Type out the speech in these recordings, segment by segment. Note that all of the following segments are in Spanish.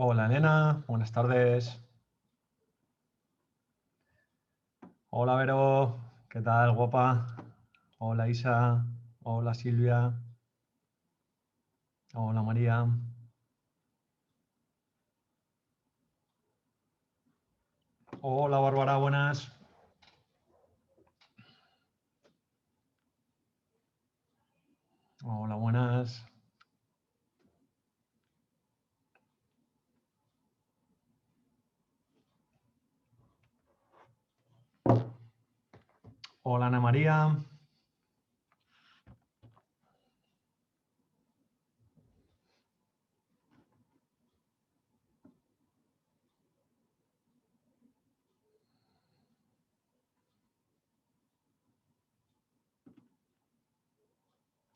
Hola Elena, buenas tardes. Hola Vero, ¿qué tal, guapa? Hola Isa, hola Silvia, hola María. Hola Bárbara, buenas. Hola, buenas. Hola Ana María.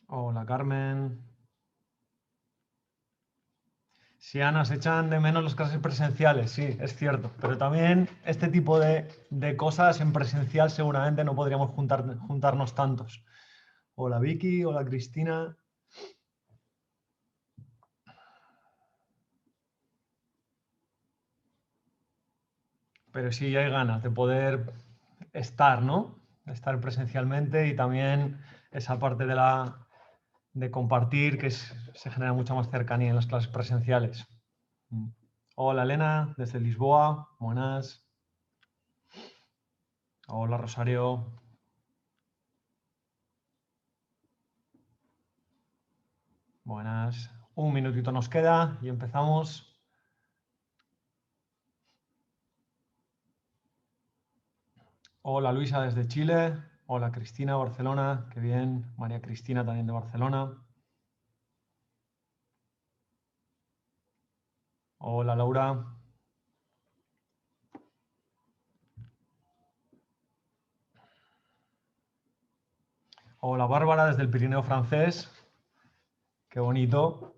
Hola Carmen. Sí, Ana, se echan de menos las clases presenciales, sí, es cierto. Pero también este tipo de cosas en presencial seguramente no podríamos juntarnos tantos. Hola Vicky, hola Cristina. Pero sí hay ganas de poder estar, ¿no? Estar presencialmente y también esa parte de compartir se genera mucha más cercanía en las clases presenciales. Hola Elena, desde Lisboa, buenas. Hola Rosario. Buenas. Un minutito nos queda y empezamos. Hola Luisa desde Chile. Hola Cristina, Barcelona. Qué bien. María Cristina también de Barcelona. Hola Laura. Hola Bárbara desde el Pirineo francés. Qué bonito.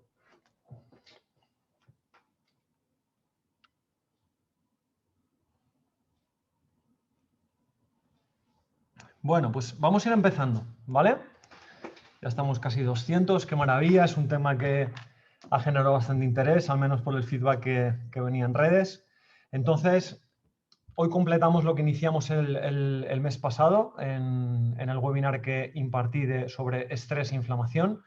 Bueno, pues vamos a ir empezando, ¿vale? Ya estamos casi 200, qué maravilla, es un tema que ha generado bastante interés, al menos por el feedback que venía en redes. Entonces, hoy completamos lo que iniciamos el mes pasado en el webinar que impartí sobre estrés e inflamación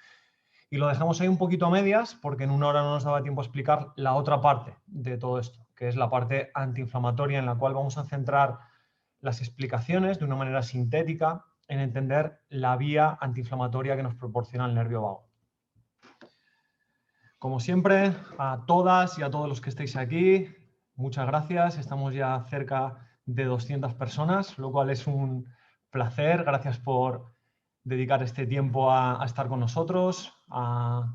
y lo dejamos ahí un poquito a medias porque en una hora no nos daba tiempo a explicar la otra parte de todo esto, que es la parte antiinflamatoria en la cual vamos a centrar las explicaciones de una manera sintética en entender la vía antiinflamatoria que nos proporciona el nervio vago. Como siempre, a todas y a todos los que estéis aquí, muchas gracias. Estamos ya cerca de 200 personas, lo cual es un placer. Gracias por dedicar este tiempo a estar con nosotros, a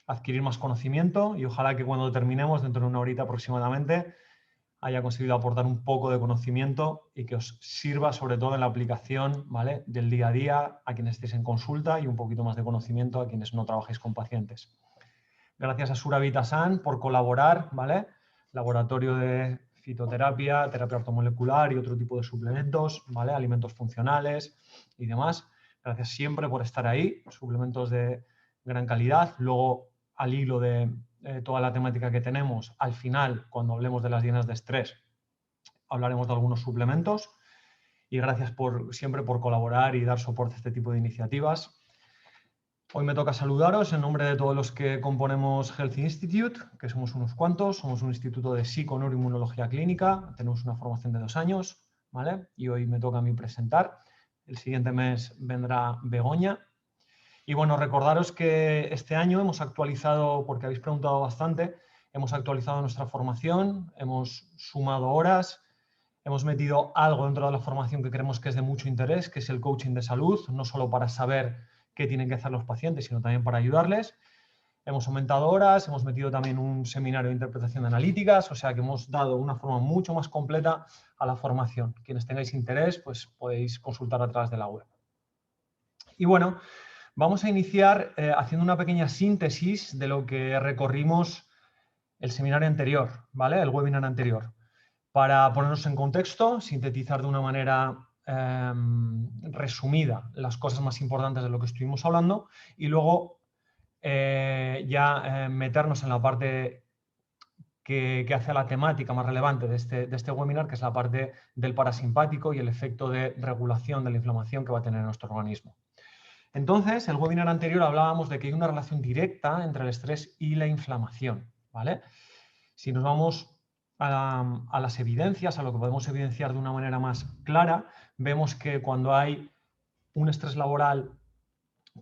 adquirir más conocimiento y ojalá que cuando terminemos, dentro de una horita aproximadamente, haya conseguido aportar un poco de conocimiento y que os sirva sobre todo en la aplicación, ¿vale?, del día a día a quienes estéis en consulta y un poquito más de conocimiento a quienes no trabajéis con pacientes. Gracias a Suravita-san por colaborar, ¿vale? Laboratorio de fitoterapia, terapia ortomolecular y otro tipo de suplementos, ¿vale? Alimentos funcionales y demás. Gracias siempre por estar ahí, suplementos de gran calidad. Luego, al hilo de toda la temática que tenemos, al final, cuando hablemos de las dietas de estrés, hablaremos de algunos suplementos. Y gracias siempre por colaborar y dar soporte a este tipo de iniciativas. Hoy me toca saludaros en nombre de todos los que componemos Health Institute, que somos unos cuantos, somos un instituto de psiconeuroinmunología clínica, tenemos una formación de 2 años, ¿vale? Y hoy me toca a mí presentar. El siguiente mes vendrá Begoña. Y bueno, recordaros que este año hemos actualizado, porque habéis preguntado bastante, hemos actualizado nuestra formación, hemos sumado horas, hemos metido algo dentro de la formación que creemos que es de mucho interés, que es el coaching de salud, no solo para saber qué tienen que hacer los pacientes, sino también para ayudarles. Hemos aumentado horas, hemos metido también un seminario de interpretación de analíticas, o sea que hemos dado una forma mucho más completa a la formación. Quienes tengáis interés, pues podéis consultar a través de la web. Y bueno, vamos a iniciar haciendo una pequeña síntesis de lo que recorrimos el seminario anterior, ¿vale? El webinar anterior. Para ponernos en contexto, sintetizar de una manera resumida las cosas más importantes de lo que estuvimos hablando y luego meternos en la parte que hace a la temática más relevante de este webinar, que es la parte del parasimpático y el efecto de regulación de la inflamación que va a tener en nuestro organismo. Entonces, el webinar anterior hablábamos de que hay una relación directa entre el estrés y la inflamación, ¿vale? Si nos vamos a las evidencias, a lo que podemos evidenciar de una manera más clara, vemos que cuando hay un estrés laboral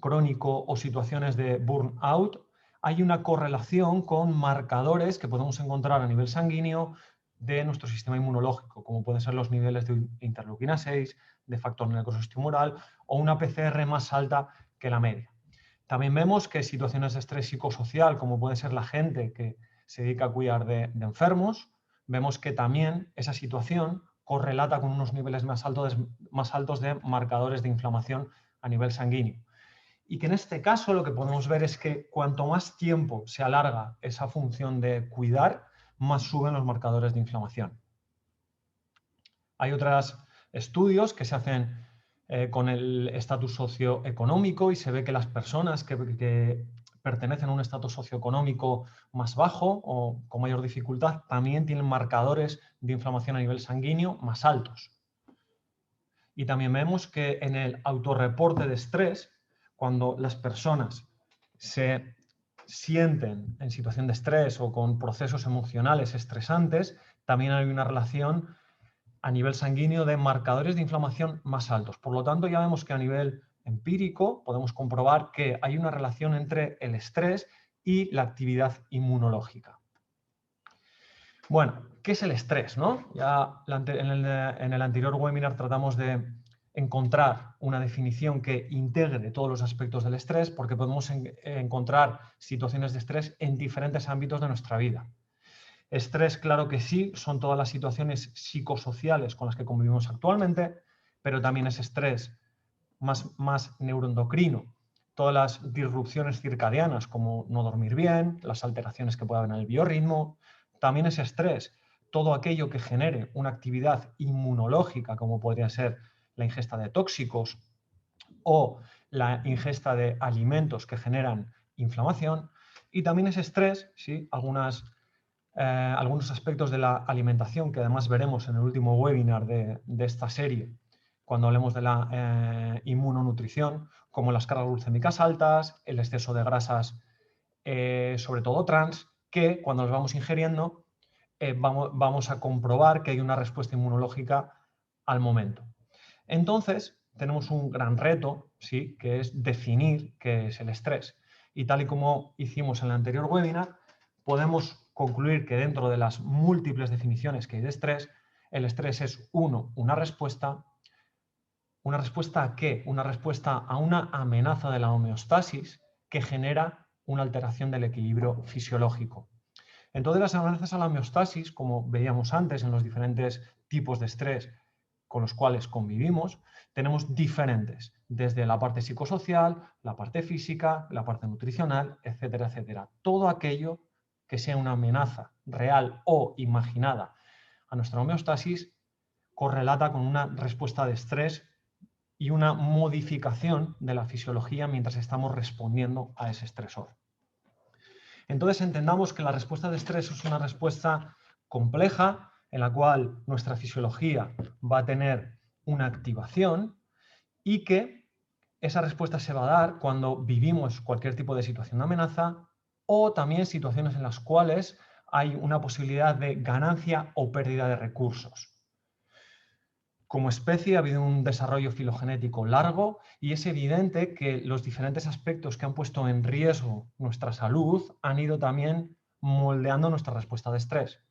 crónico o situaciones de burnout, hay una correlación con marcadores que podemos encontrar a nivel sanguíneo de nuestro sistema inmunológico, como pueden ser los niveles de interleuquina 6, de factor necrosis tumoral o una PCR más alta que la media. También vemos que situaciones de estrés psicosocial, como puede ser la gente que se dedica a cuidar de enfermos, vemos que también esa situación correlata con unos niveles más altos de marcadores de inflamación a nivel sanguíneo. Y que en este caso lo que podemos ver es que cuanto más tiempo se alarga esa función de cuidar, más suben los marcadores de inflamación. Hay otros estudios que se hacen con el estatus socioeconómico y se ve que las personas que pertenecen a un estatus socioeconómico más bajo o con mayor dificultad también tienen marcadores de inflamación a nivel sanguíneo más altos. Y también vemos que en el autorreporte de estrés, cuando las personas se sienten en situación de estrés o con procesos emocionales estresantes, también hay una relación a nivel sanguíneo de marcadores de inflamación más altos. Por lo tanto, ya vemos que a nivel empírico podemos comprobar que hay una relación entre el estrés y la actividad inmunológica. Bueno, ¿qué es el estrés, no? Ya en el anterior webinar tratamos de encontrar una definición que integre todos los aspectos del estrés, porque podemos encontrar situaciones de estrés en diferentes ámbitos de nuestra vida. Estrés, claro que sí, son todas las situaciones psicosociales con las que convivimos actualmente, pero también es estrés más neuroendocrino, todas las disrupciones circadianas como no dormir bien, las alteraciones que puede haber en el biorritmo. También es estrés todo aquello que genere una actividad inmunológica, como podría ser la ingesta de tóxicos o la ingesta de alimentos que generan inflamación. Y también es estrés, ¿sí? Algunos aspectos de la alimentación que además veremos en el último webinar de esta serie, cuando hablemos de la inmunonutrición, como las cargas glucémicas altas, el exceso de grasas, sobre todo trans, que cuando los vamos ingiriendo vamos a comprobar que hay una respuesta inmunológica al momento. Entonces, tenemos un gran reto, ¿sí?, que es definir qué es el estrés. Y tal y como hicimos en el anterior webinar, podemos concluir que dentro de las múltiples definiciones que hay de estrés, el estrés es, una respuesta. ¿Una respuesta a qué? Una respuesta a una amenaza de la homeostasis que genera una alteración del equilibrio fisiológico. Entonces, las amenazas a la homeostasis, como veíamos antes en los diferentes tipos de estrés con los cuales convivimos, tenemos diferentes, desde la parte psicosocial, la parte física, la parte nutricional, etcétera, etcétera. Todo aquello que sea una amenaza real o imaginada a nuestra homeostasis correlata con una respuesta de estrés y una modificación de la fisiología mientras estamos respondiendo a ese estresor. Entonces entendamos que la respuesta de estrés es una respuesta compleja en la cual nuestra fisiología va a tener una activación y que esa respuesta se va a dar cuando vivimos cualquier tipo de situación de amenaza o también situaciones en las cuales hay una posibilidad de ganancia o pérdida de recursos. Como especie ha habido un desarrollo filogenético largo y es evidente que los diferentes aspectos que han puesto en riesgo nuestra salud han ido también moldeando nuestra respuesta de estrés.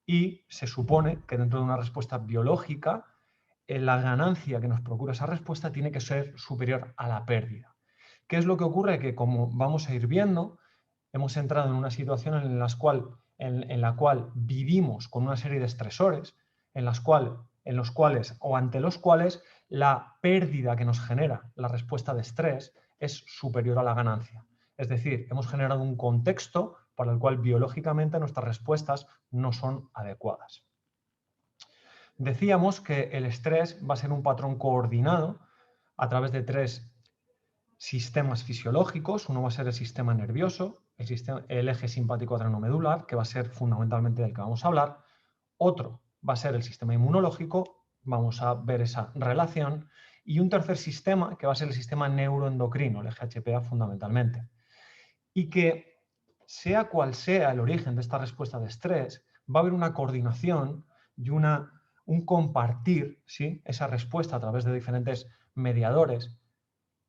Y se supone que dentro de una respuesta biológica, la ganancia que nos procura esa respuesta tiene que ser superior a la pérdida. ¿Qué es lo que ocurre? Que como vamos a ir viendo, hemos entrado en una situación en la cual vivimos con una serie de estresores, en los cuales o ante los cuales la pérdida que nos genera la respuesta de estrés es superior a la ganancia. Es decir, hemos generado un contexto para el cual biológicamente nuestras respuestas no son adecuadas. Decíamos que el estrés va a ser un patrón coordinado a través de tres sistemas fisiológicos. Uno va a ser el sistema nervioso, el eje simpático adrenomedular, que va a ser fundamentalmente del que vamos a hablar. Otro va a ser el sistema inmunológico, vamos a ver esa relación. Y un tercer sistema, que va a ser el sistema neuroendocrino, el eje HPA fundamentalmente. Y que, sea cual sea el origen de esta respuesta de estrés, va a haber una coordinación y un compartir, ¿sí?, esa respuesta a través de diferentes mediadores,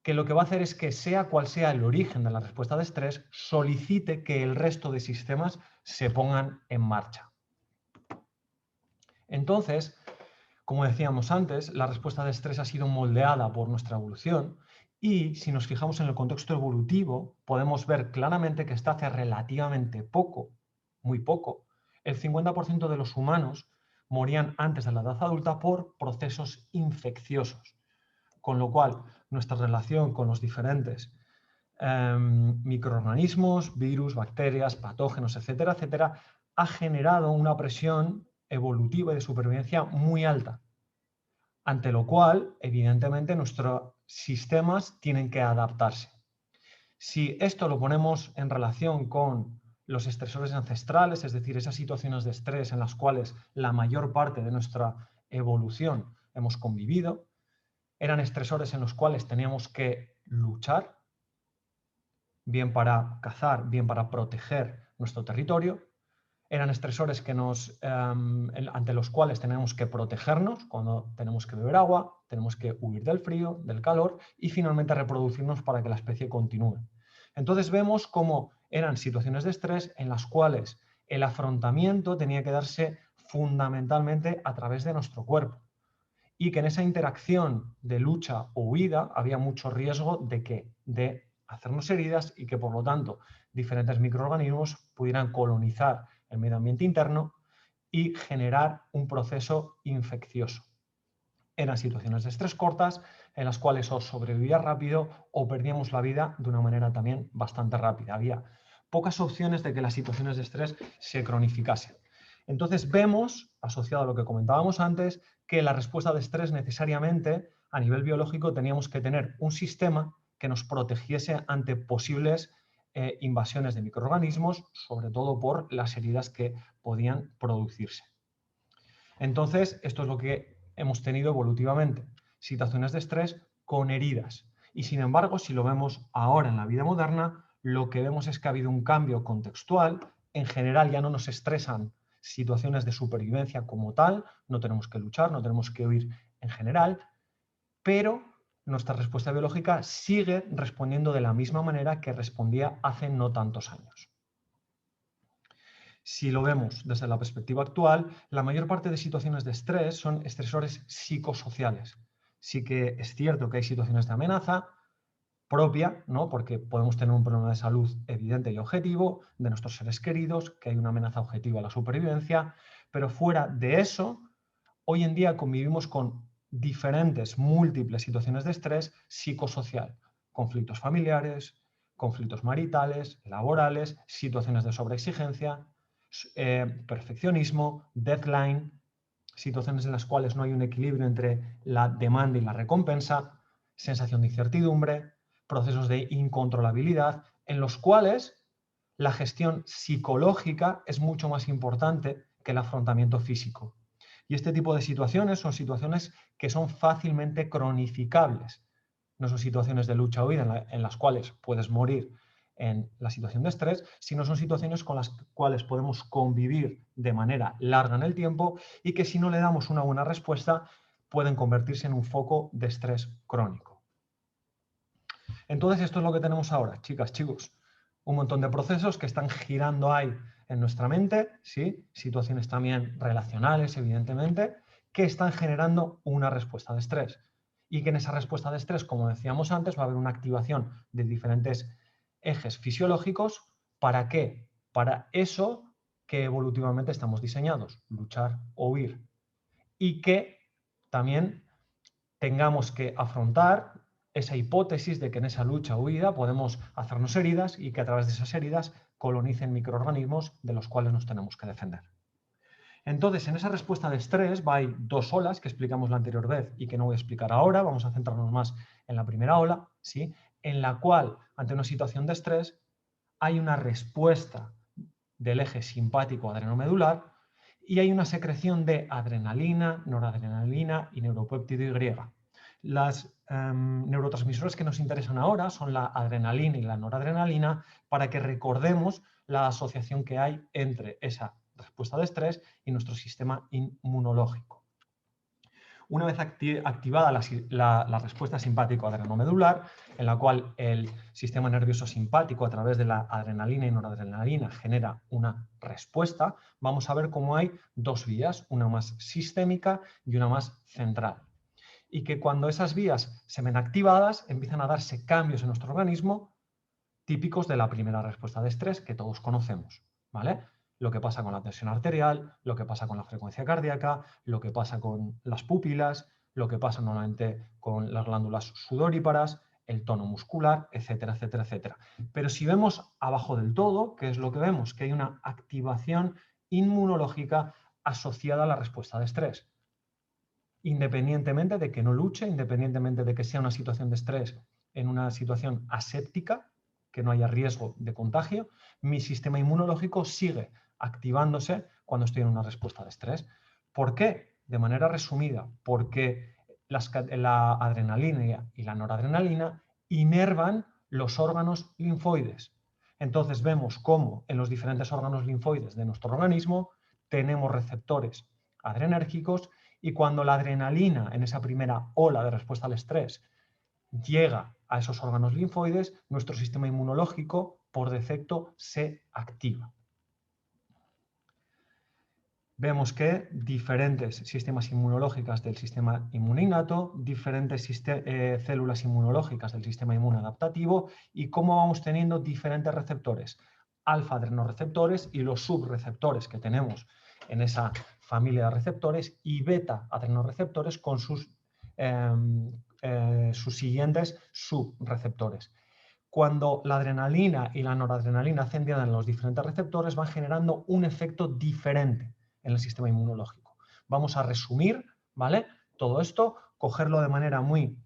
que lo que va a hacer es que, sea cual sea el origen de la respuesta de estrés, solicite que el resto de sistemas se pongan en marcha. Entonces, como decíamos antes, la respuesta de estrés ha sido moldeada por nuestra evolución y, si nos fijamos en el contexto evolutivo, podemos ver claramente que hasta hace relativamente poco, muy poco, el 50% de los humanos morían antes de la edad adulta por procesos infecciosos, con lo cual nuestra relación con los diferentes microorganismos, virus, bacterias, patógenos, etcétera, etcétera, ha generado una presión evolutiva y de supervivencia muy alta, ante lo cual, evidentemente, nuestros sistemas tienen que adaptarse. Si esto lo ponemos en relación con los estresores ancestrales, es decir, esas situaciones de estrés en las cuales la mayor parte de nuestra evolución hemos convivido, eran estresores en los cuales teníamos que luchar, bien para cazar, bien para proteger nuestro territorio. Eran estresores ante los cuales tenemos que protegernos cuando tenemos que beber agua, tenemos que huir del frío, del calor y finalmente reproducirnos para que la especie continúe. Entonces vemos cómo eran situaciones de estrés en las cuales el afrontamiento tenía que darse fundamentalmente a través de nuestro cuerpo y que en esa interacción de lucha o huida había mucho riesgo de hacernos heridas y que, por lo tanto, diferentes microorganismos pudieran colonizar el medio ambiente interno y generar un proceso infeccioso. Eran situaciones de estrés cortas en las cuales o sobrevivía rápido o perdíamos la vida de una manera también bastante rápida. Había pocas opciones de que las situaciones de estrés se cronificasen. Entonces vemos, asociado a lo que comentábamos antes, que la respuesta de estrés necesariamente, a nivel biológico, teníamos que tener un sistema que nos protegiese ante posibles invasiones de microorganismos, sobre todo por las heridas que podían producirse. Entonces, esto es lo que hemos tenido evolutivamente, situaciones de estrés con heridas. Y sin embargo, si lo vemos ahora en la vida moderna, lo que vemos es que ha habido un cambio contextual. En general ya no nos estresan situaciones de supervivencia como tal, no tenemos que luchar, no tenemos que huir en general, pero nuestra respuesta biológica sigue respondiendo de la misma manera que respondía hace no tantos años. Si lo vemos desde la perspectiva actual, la mayor parte de situaciones de estrés son estresores psicosociales. Sí que es cierto que hay situaciones de amenaza propia, ¿no?, porque podemos tener un problema de salud evidente y objetivo, de nuestros seres queridos, que hay una amenaza objetiva a la supervivencia, pero fuera de eso, hoy en día convivimos con diferentes, múltiples situaciones de estrés psicosocial, conflictos familiares, conflictos maritales, laborales, situaciones de sobreexigencia, perfeccionismo, deadline, situaciones en las cuales no hay un equilibrio entre la demanda y la recompensa, sensación de incertidumbre, procesos de incontrolabilidad, en los cuales la gestión psicológica es mucho más importante que el afrontamiento físico. Y este tipo de situaciones son situaciones que son fácilmente cronificables. No son situaciones de lucha o huida en las cuales puedes morir en la situación de estrés, sino son situaciones con las cuales podemos convivir de manera larga en el tiempo y que, si no le damos una buena respuesta, pueden convertirse en un foco de estrés crónico. Entonces, esto es lo que tenemos ahora, chicas, chicos. Un montón de procesos que están girando ahí en nuestra mente, ¿sí? Situaciones también relacionales, evidentemente, que están generando una respuesta de estrés. Y que en esa respuesta de estrés, como decíamos antes, va a haber una activación de diferentes ejes fisiológicos. ¿Para qué? Para eso que evolutivamente estamos diseñados, luchar o huir. Y que también tengamos que afrontar esa hipótesis de que en esa lucha o huida podemos hacernos heridas y que a través de esas heridas colonicen microorganismos de los cuales nos tenemos que defender. Entonces, en esa respuesta de estrés hay dos olas que explicamos la anterior vez y que no voy a explicar ahora. Vamos a centrarnos más en la primera ola, ¿sí?, en la cual, ante una situación de estrés, hay una respuesta del eje simpático adrenomedular y hay una secreción de adrenalina, noradrenalina y neuropéptido Y. Las neurotransmisores que nos interesan ahora son la adrenalina y la noradrenalina, para que recordemos la asociación que hay entre esa respuesta de estrés y nuestro sistema inmunológico. Una vez activada la respuesta simpático-adrenomedular, en la cual el sistema nervioso simpático a través de la adrenalina y noradrenalina genera una respuesta, vamos a ver cómo hay dos vías, una más sistémica y una más central. Y que cuando esas vías se ven activadas, empiezan a darse cambios en nuestro organismo típicos de la primera respuesta de estrés que todos conocemos, ¿vale? Lo que pasa con la tensión arterial, lo que pasa con la frecuencia cardíaca, lo que pasa con las pupilas, lo que pasa normalmente con las glándulas sudoríparas, el tono muscular, etcétera, etcétera, etcétera. Pero si vemos abajo del todo, ¿qué es lo que vemos? Que hay una activación inmunológica asociada a la respuesta de estrés. Independientemente de que no luche, independientemente de que sea una situación de estrés en una situación aséptica, que no haya riesgo de contagio, mi sistema inmunológico sigue activándose cuando estoy en una respuesta de estrés. ¿Por qué? De manera resumida, porque la adrenalina y la noradrenalina inervan los órganos linfoides. Entonces vemos cómo en los diferentes órganos linfoides de nuestro organismo tenemos receptores adrenérgicos, y cuando la adrenalina en esa primera ola de respuesta al estrés llega a esos órganos linfoides, nuestro sistema inmunológico por defecto se activa. Vemos que diferentes sistemas inmunológicos del sistema inmune innato, diferentes células inmunológicas del sistema inmune adaptativo y cómo vamos teniendo diferentes receptores, alfa-adrenoreceptores y los subreceptores que tenemos en esa familia de receptores y beta-adrenoreceptores con sus siguientes subreceptores. Cuando la adrenalina y la noradrenalina ascendían en los diferentes receptores, van generando un efecto diferente en el sistema inmunológico. Vamos a resumir, ¿vale? Todo esto, cogerlo de manera muy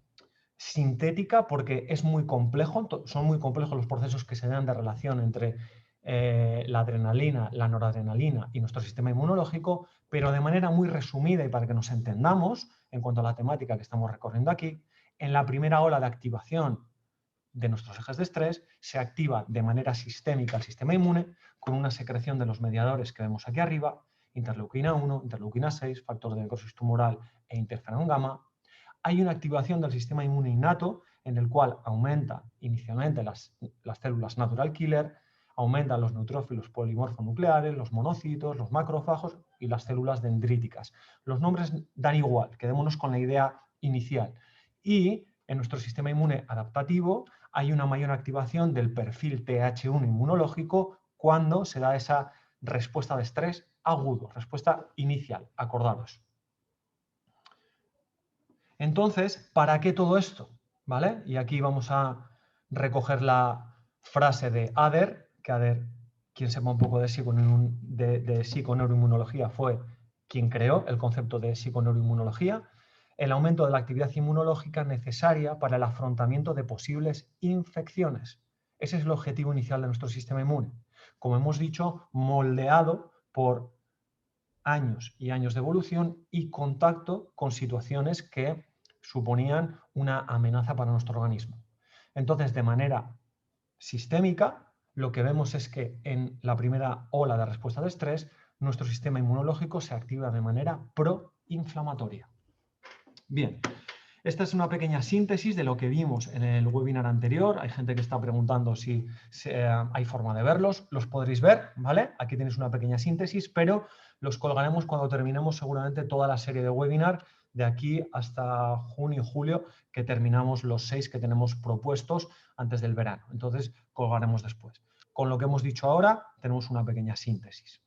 sintética porque es muy complejo, son muy complejos los procesos que se dan de relación entre la adrenalina, la noradrenalina y nuestro sistema inmunológico, pero de manera muy resumida y para que nos entendamos en cuanto a la temática que estamos recorriendo aquí, en la primera ola de activación de nuestros ejes de estrés se activa de manera sistémica el sistema inmune con una secreción de los mediadores que vemos aquí arriba, interleuquina 1, interleuquina 6, factor de necrosis tumoral e interferón gamma. Hay una activación del sistema inmune innato en el cual aumenta inicialmente las células natural killer, aumentan los neutrófilos polimorfonucleares, los monocitos, los macrófagos y las células dendríticas. Los nombres dan igual, quedémonos con la idea inicial. Y en nuestro sistema inmune adaptativo hay una mayor activación del perfil TH1 inmunológico cuando se da esa respuesta de estrés agudo, respuesta inicial, acordaros. Entonces, ¿para qué todo esto? ¿Vale? Y aquí vamos a recoger la frase de Ader, que Ader, quien sepa un poco de psiconeuroinmunología, fue quien creó el concepto de psiconeuroinmunología. El aumento de la actividad inmunológica necesaria para el afrontamiento de posibles infecciones. Ese es el objetivo inicial de nuestro sistema inmune. Como hemos dicho, moldeado por años y años de evolución y contacto con situaciones que suponían una amenaza para nuestro organismo. Entonces, de manera sistémica, lo que vemos es que en la primera ola de respuesta de estrés, nuestro sistema inmunológico se activa de manera proinflamatoria. Bien, esta es una pequeña síntesis de lo que vimos en el webinar anterior. Hay gente que está preguntando si hay forma de verlos. Los podréis ver, ¿vale? Aquí tenéis una pequeña síntesis, pero los colgaremos cuando terminemos seguramente toda la serie de webinar de aquí hasta junio y julio, que terminamos los 6 que tenemos propuestos antes del verano. Entonces, colgaremos después. Con lo que hemos dicho ahora, tenemos una pequeña síntesis.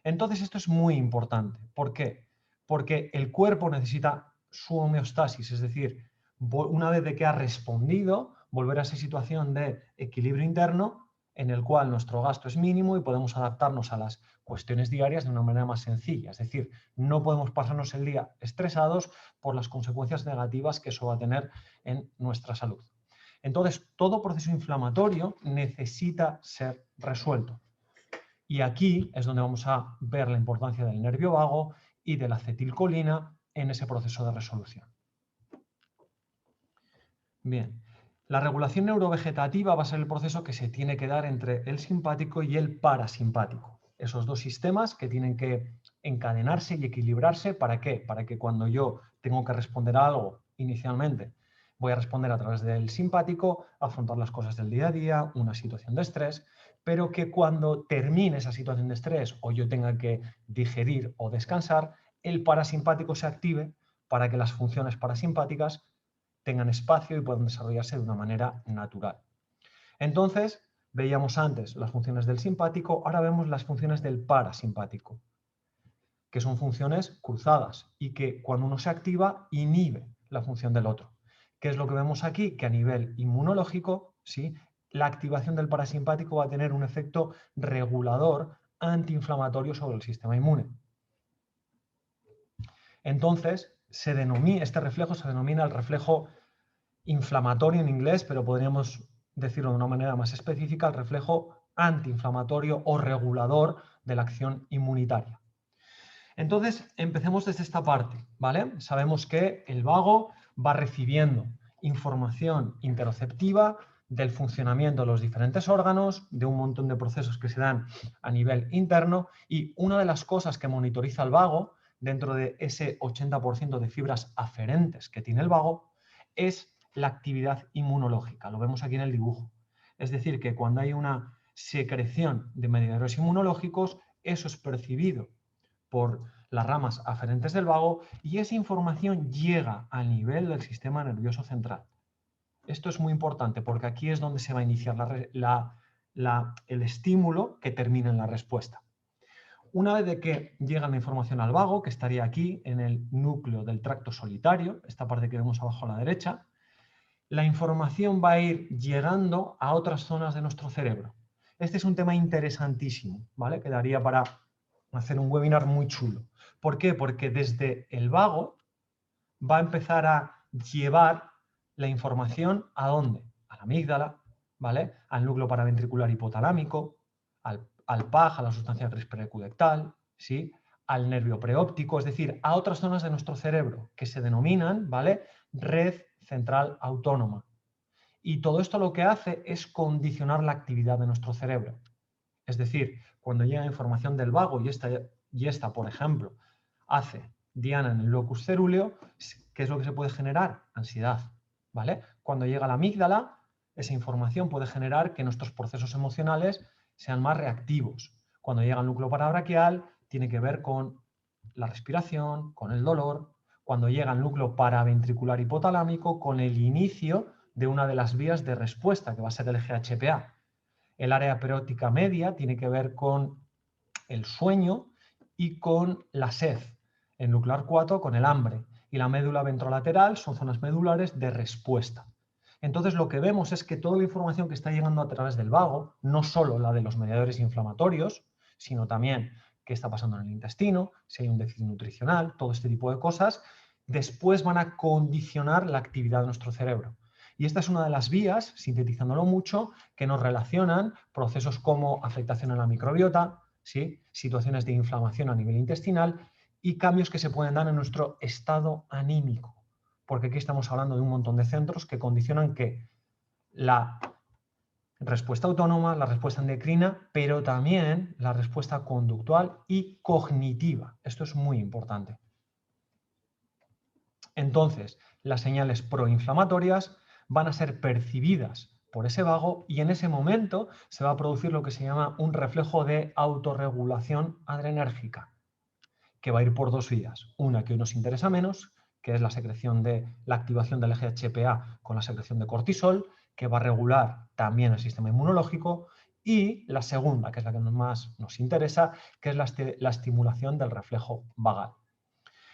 Entonces, esto es muy importante. ¿Por qué? Porque el cuerpo necesita su homeostasis, es decir, una vez de que ha respondido, volver a esa situación de equilibrio interno en el cual nuestro gasto es mínimo y podemos adaptarnos a las cuestiones diarias de una manera más sencilla. Es decir, no podemos pasarnos el día estresados por las consecuencias negativas que eso va a tener en nuestra salud. Entonces, todo proceso inflamatorio necesita ser resuelto. Y aquí es donde vamos a ver la importancia del nervio vago y de la acetilcolina en ese proceso de resolución. Bien, la regulación neurovegetativa va a ser el proceso que se tiene que dar entre el simpático y el parasimpático. Esos dos sistemas que tienen que encadenarse y equilibrarse. ¿Para qué? Para que cuando yo tengo que responder a algo inicialmente, voy a responder a través del simpático, afrontar las cosas del día a día, una situación de estrés, pero que cuando termine esa situación de estrés o yo tenga que digerir o descansar, el parasimpático se active para que las funciones parasimpáticas tengan espacio y puedan desarrollarse de una manera natural. Entonces, veíamos antes las funciones del simpático, ahora vemos las funciones del parasimpático, que son funciones cruzadas y que cuando uno se activa inhibe la función del otro. ¿Qué es lo que vemos aquí? Que a nivel inmunológico, ¿sí?, la activación del parasimpático va a tener un efecto regulador antiinflamatorio sobre el sistema inmune. Entonces, este reflejo se denomina el reflejo inflamatorio en inglés, pero podríamos decirlo de una manera más específica, el reflejo antiinflamatorio o regulador de la acción inmunitaria. Entonces, empecemos desde esta parte, ¿vale? Sabemos que el vago va recibiendo información interoceptiva del funcionamiento de los diferentes órganos, de un montón de procesos que se dan a nivel interno, y una de las cosas que monitoriza el vago, dentro de ese 80% de fibras aferentes que tiene el vago, es la actividad inmunológica. Lo vemos aquí en el dibujo. Es decir, que cuando hay una secreción de mediadores inmunológicos, eso es percibido por las ramas aferentes del vago y esa información llega al nivel del sistema nervioso central. Esto es muy importante porque aquí es donde se va a iniciar el estímulo que termina en la respuesta. Una vez de que llega la información al vago, que estaría aquí en el núcleo del tracto solitario, esta parte que vemos abajo a la derecha, la información va a ir llegando a otras zonas de nuestro cerebro. Este es un tema interesantísimo, ¿vale? Que daría para hacer un webinar muy chulo. ¿Por qué? Porque desde el vago va a empezar a llevar la información ¿a dónde? A la amígdala, ¿vale? Al núcleo paraventricular hipotalámico, al PAG, a la sustancia preculectal, ¿sí?, al nervio preóptico, es decir, a otras zonas de nuestro cerebro que se denominan, ¿vale?, red central autónoma. Y todo esto lo que hace es condicionar la actividad de nuestro cerebro. Es decir, cuando llega información del vago y esta, por ejemplo, hace diana en el locus cerúleo, ¿qué es lo que se puede generar? Ansiedad, ¿vale? Cuando llega a la amígdala, esa información puede generar que nuestros procesos emocionales sean más reactivos. Cuando llega al núcleo parabraquial, tiene que ver con la respiración, con el dolor. Cuando llega al núcleo paraventricular hipotalámico, con el inicio de una de las vías de respuesta, que va a ser el GHPA. El área periódica media tiene que ver con el sueño y con la sed. El nuclear 4 con el hambre. Y la médula ventrolateral son zonas medulares de respuesta. Entonces lo que vemos es que toda la información que está llegando a través del vago, no solo la de los mediadores inflamatorios, sino también qué está pasando en el intestino, si hay un déficit nutricional, todo este tipo de cosas, después van a condicionar la actividad de nuestro cerebro. Y esta es una de las vías, sintetizándolo mucho, que nos relacionan procesos como afectación a la microbiota, ¿sí?, situaciones de inflamación a nivel intestinal y cambios que se pueden dar en nuestro estado anímico. Porque aquí estamos hablando de un montón de centros que condicionan que la respuesta autónoma, la respuesta endocrina, pero también la respuesta conductual y cognitiva. Esto es muy importante. Entonces, las señales proinflamatorias van a ser percibidas por ese vago y en ese momento se va a producir lo que se llama un reflejo de autorregulación adrenérgica, que va a ir por dos vías. Una que hoy nos interesa menos, que es la secreción de la activación del GHPA con la secreción de cortisol, que va a regular también el sistema inmunológico, y la segunda, que es la que más nos interesa, que es la estimulación del reflejo vagal.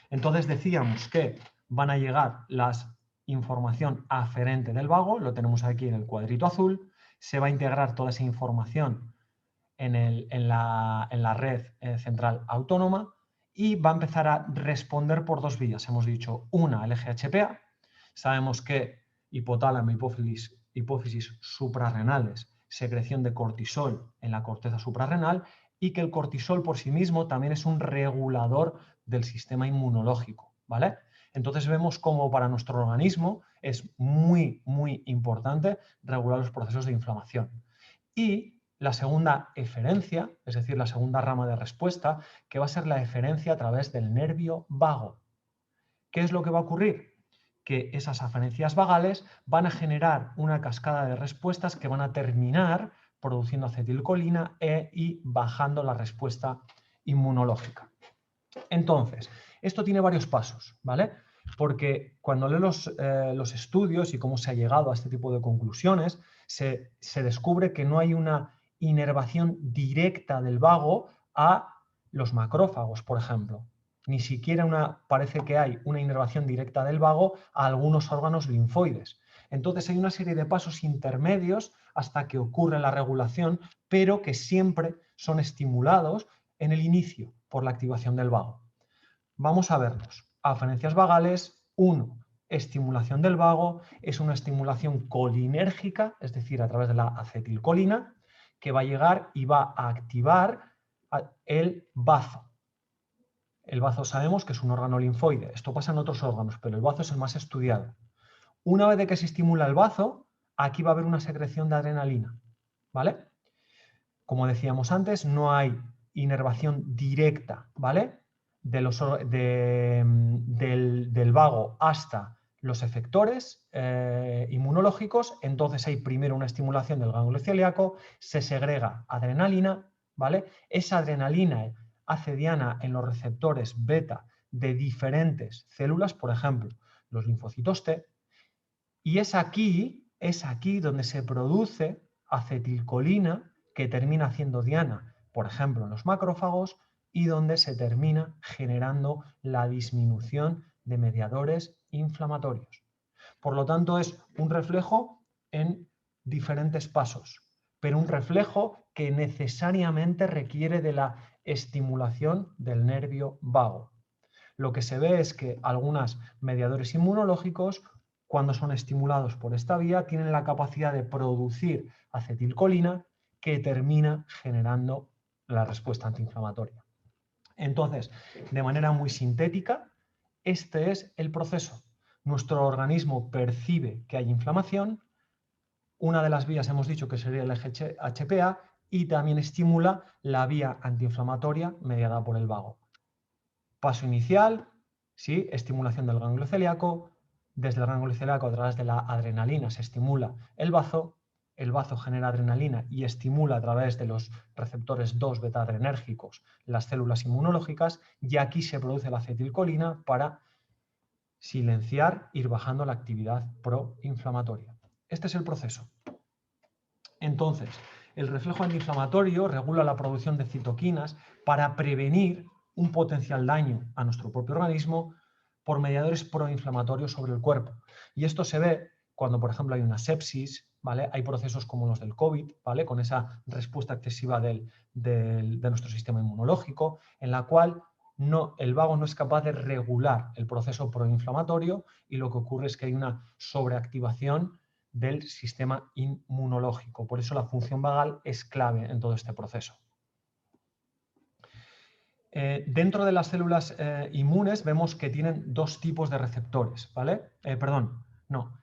Entonces decíamos que van a llegar la información aferente del vago, lo tenemos aquí en el cuadrito azul, se va a integrar toda esa información en la red central autónoma y va a empezar a responder por dos vías. Hemos dicho una, el GHPA. Sabemos que hipotálamo y hipófisis suprarrenales secreción de cortisol en la corteza suprarrenal y que el cortisol por sí mismo también es un regulador del sistema inmunológico, ¿vale? Entonces vemos cómo para nuestro organismo es muy, muy importante regular los procesos de inflamación. Y la segunda eferencia, es decir, la segunda rama de respuesta, que va a ser la eferencia a través del nervio vago. ¿Qué es lo que va a ocurrir? Que esas aferencias vagales van a generar una cascada de respuestas que van a terminar produciendo acetilcolina y bajando la respuesta inmunológica. Entonces, esto tiene varios pasos, ¿vale? Porque cuando leo los estudios y cómo se ha llegado a este tipo de conclusiones, se descubre que no hay una inervación directa del vago a los macrófagos, por ejemplo. Ni siquiera parece que hay una inervación directa del vago a algunos órganos linfoides. Entonces hay una serie de pasos intermedios hasta que ocurre la regulación, pero que siempre son estimulados en el inicio por la activación del vago. Vamos a verlos. Aferencias vagales, 1. Estimulación del vago es una estimulación colinérgica, es decir, a través de la acetilcolina, que va a llegar y va a activar el bazo. El bazo sabemos que es un órgano linfoide. Esto pasa en otros órganos, pero el bazo es el más estudiado. Una vez que se estimula el bazo, aquí va a haber una secreción de adrenalina, ¿vale? Como decíamos antes, no hay inervación directa, ¿vale? Del vago hasta los efectores inmunológicos. Entonces hay primero una estimulación del ganglio celíaco, se segrega adrenalina, ¿vale? Esa adrenalina hace diana en los receptores beta de diferentes células, por ejemplo, los linfocitos T, y es aquí donde se produce acetilcolina que termina haciendo diana, por ejemplo, en los macrófagos, y donde se termina generando la disminución de mediadores inflamatorios. Por lo tanto, es un reflejo en diferentes pasos, pero un reflejo que necesariamente requiere de la estimulación del nervio vago. Lo que se ve es que algunos mediadores inmunológicos, cuando son estimulados por esta vía, tienen la capacidad de producir acetilcolina que termina generando la respuesta antiinflamatoria. Entonces, de manera muy sintética, este es el proceso. Nuestro organismo percibe que hay inflamación. Una de las vías hemos dicho que sería el eje HPA y también estimula la vía antiinflamatoria mediada por el vago. Paso inicial, ¿sí? Estimulación del ganglio celíaco. Desde el ganglio celíaco, a través de la adrenalina, se estimula el bazo genera adrenalina y estimula a través de los receptores 2 beta-adrenérgicos las células inmunológicas, y aquí se produce la acetilcolina para silenciar, ir bajando la actividad proinflamatoria. Este es el proceso. Entonces, el reflejo antiinflamatorio regula la producción de citoquinas para prevenir un potencial daño a nuestro propio organismo por mediadores proinflamatorios sobre el cuerpo. Y esto se ve cuando, por ejemplo, hay una sepsis, ¿vale? Hay procesos como los del COVID, ¿vale? Con esa respuesta excesiva de nuestro sistema inmunológico, en la cual el vago no es capaz de regular el proceso proinflamatorio, y lo que ocurre es que hay una sobreactivación del sistema inmunológico. Por eso la función vagal es clave en todo este proceso. Dentro de las células inmunes vemos que tienen dos tipos de receptores, ¿vale?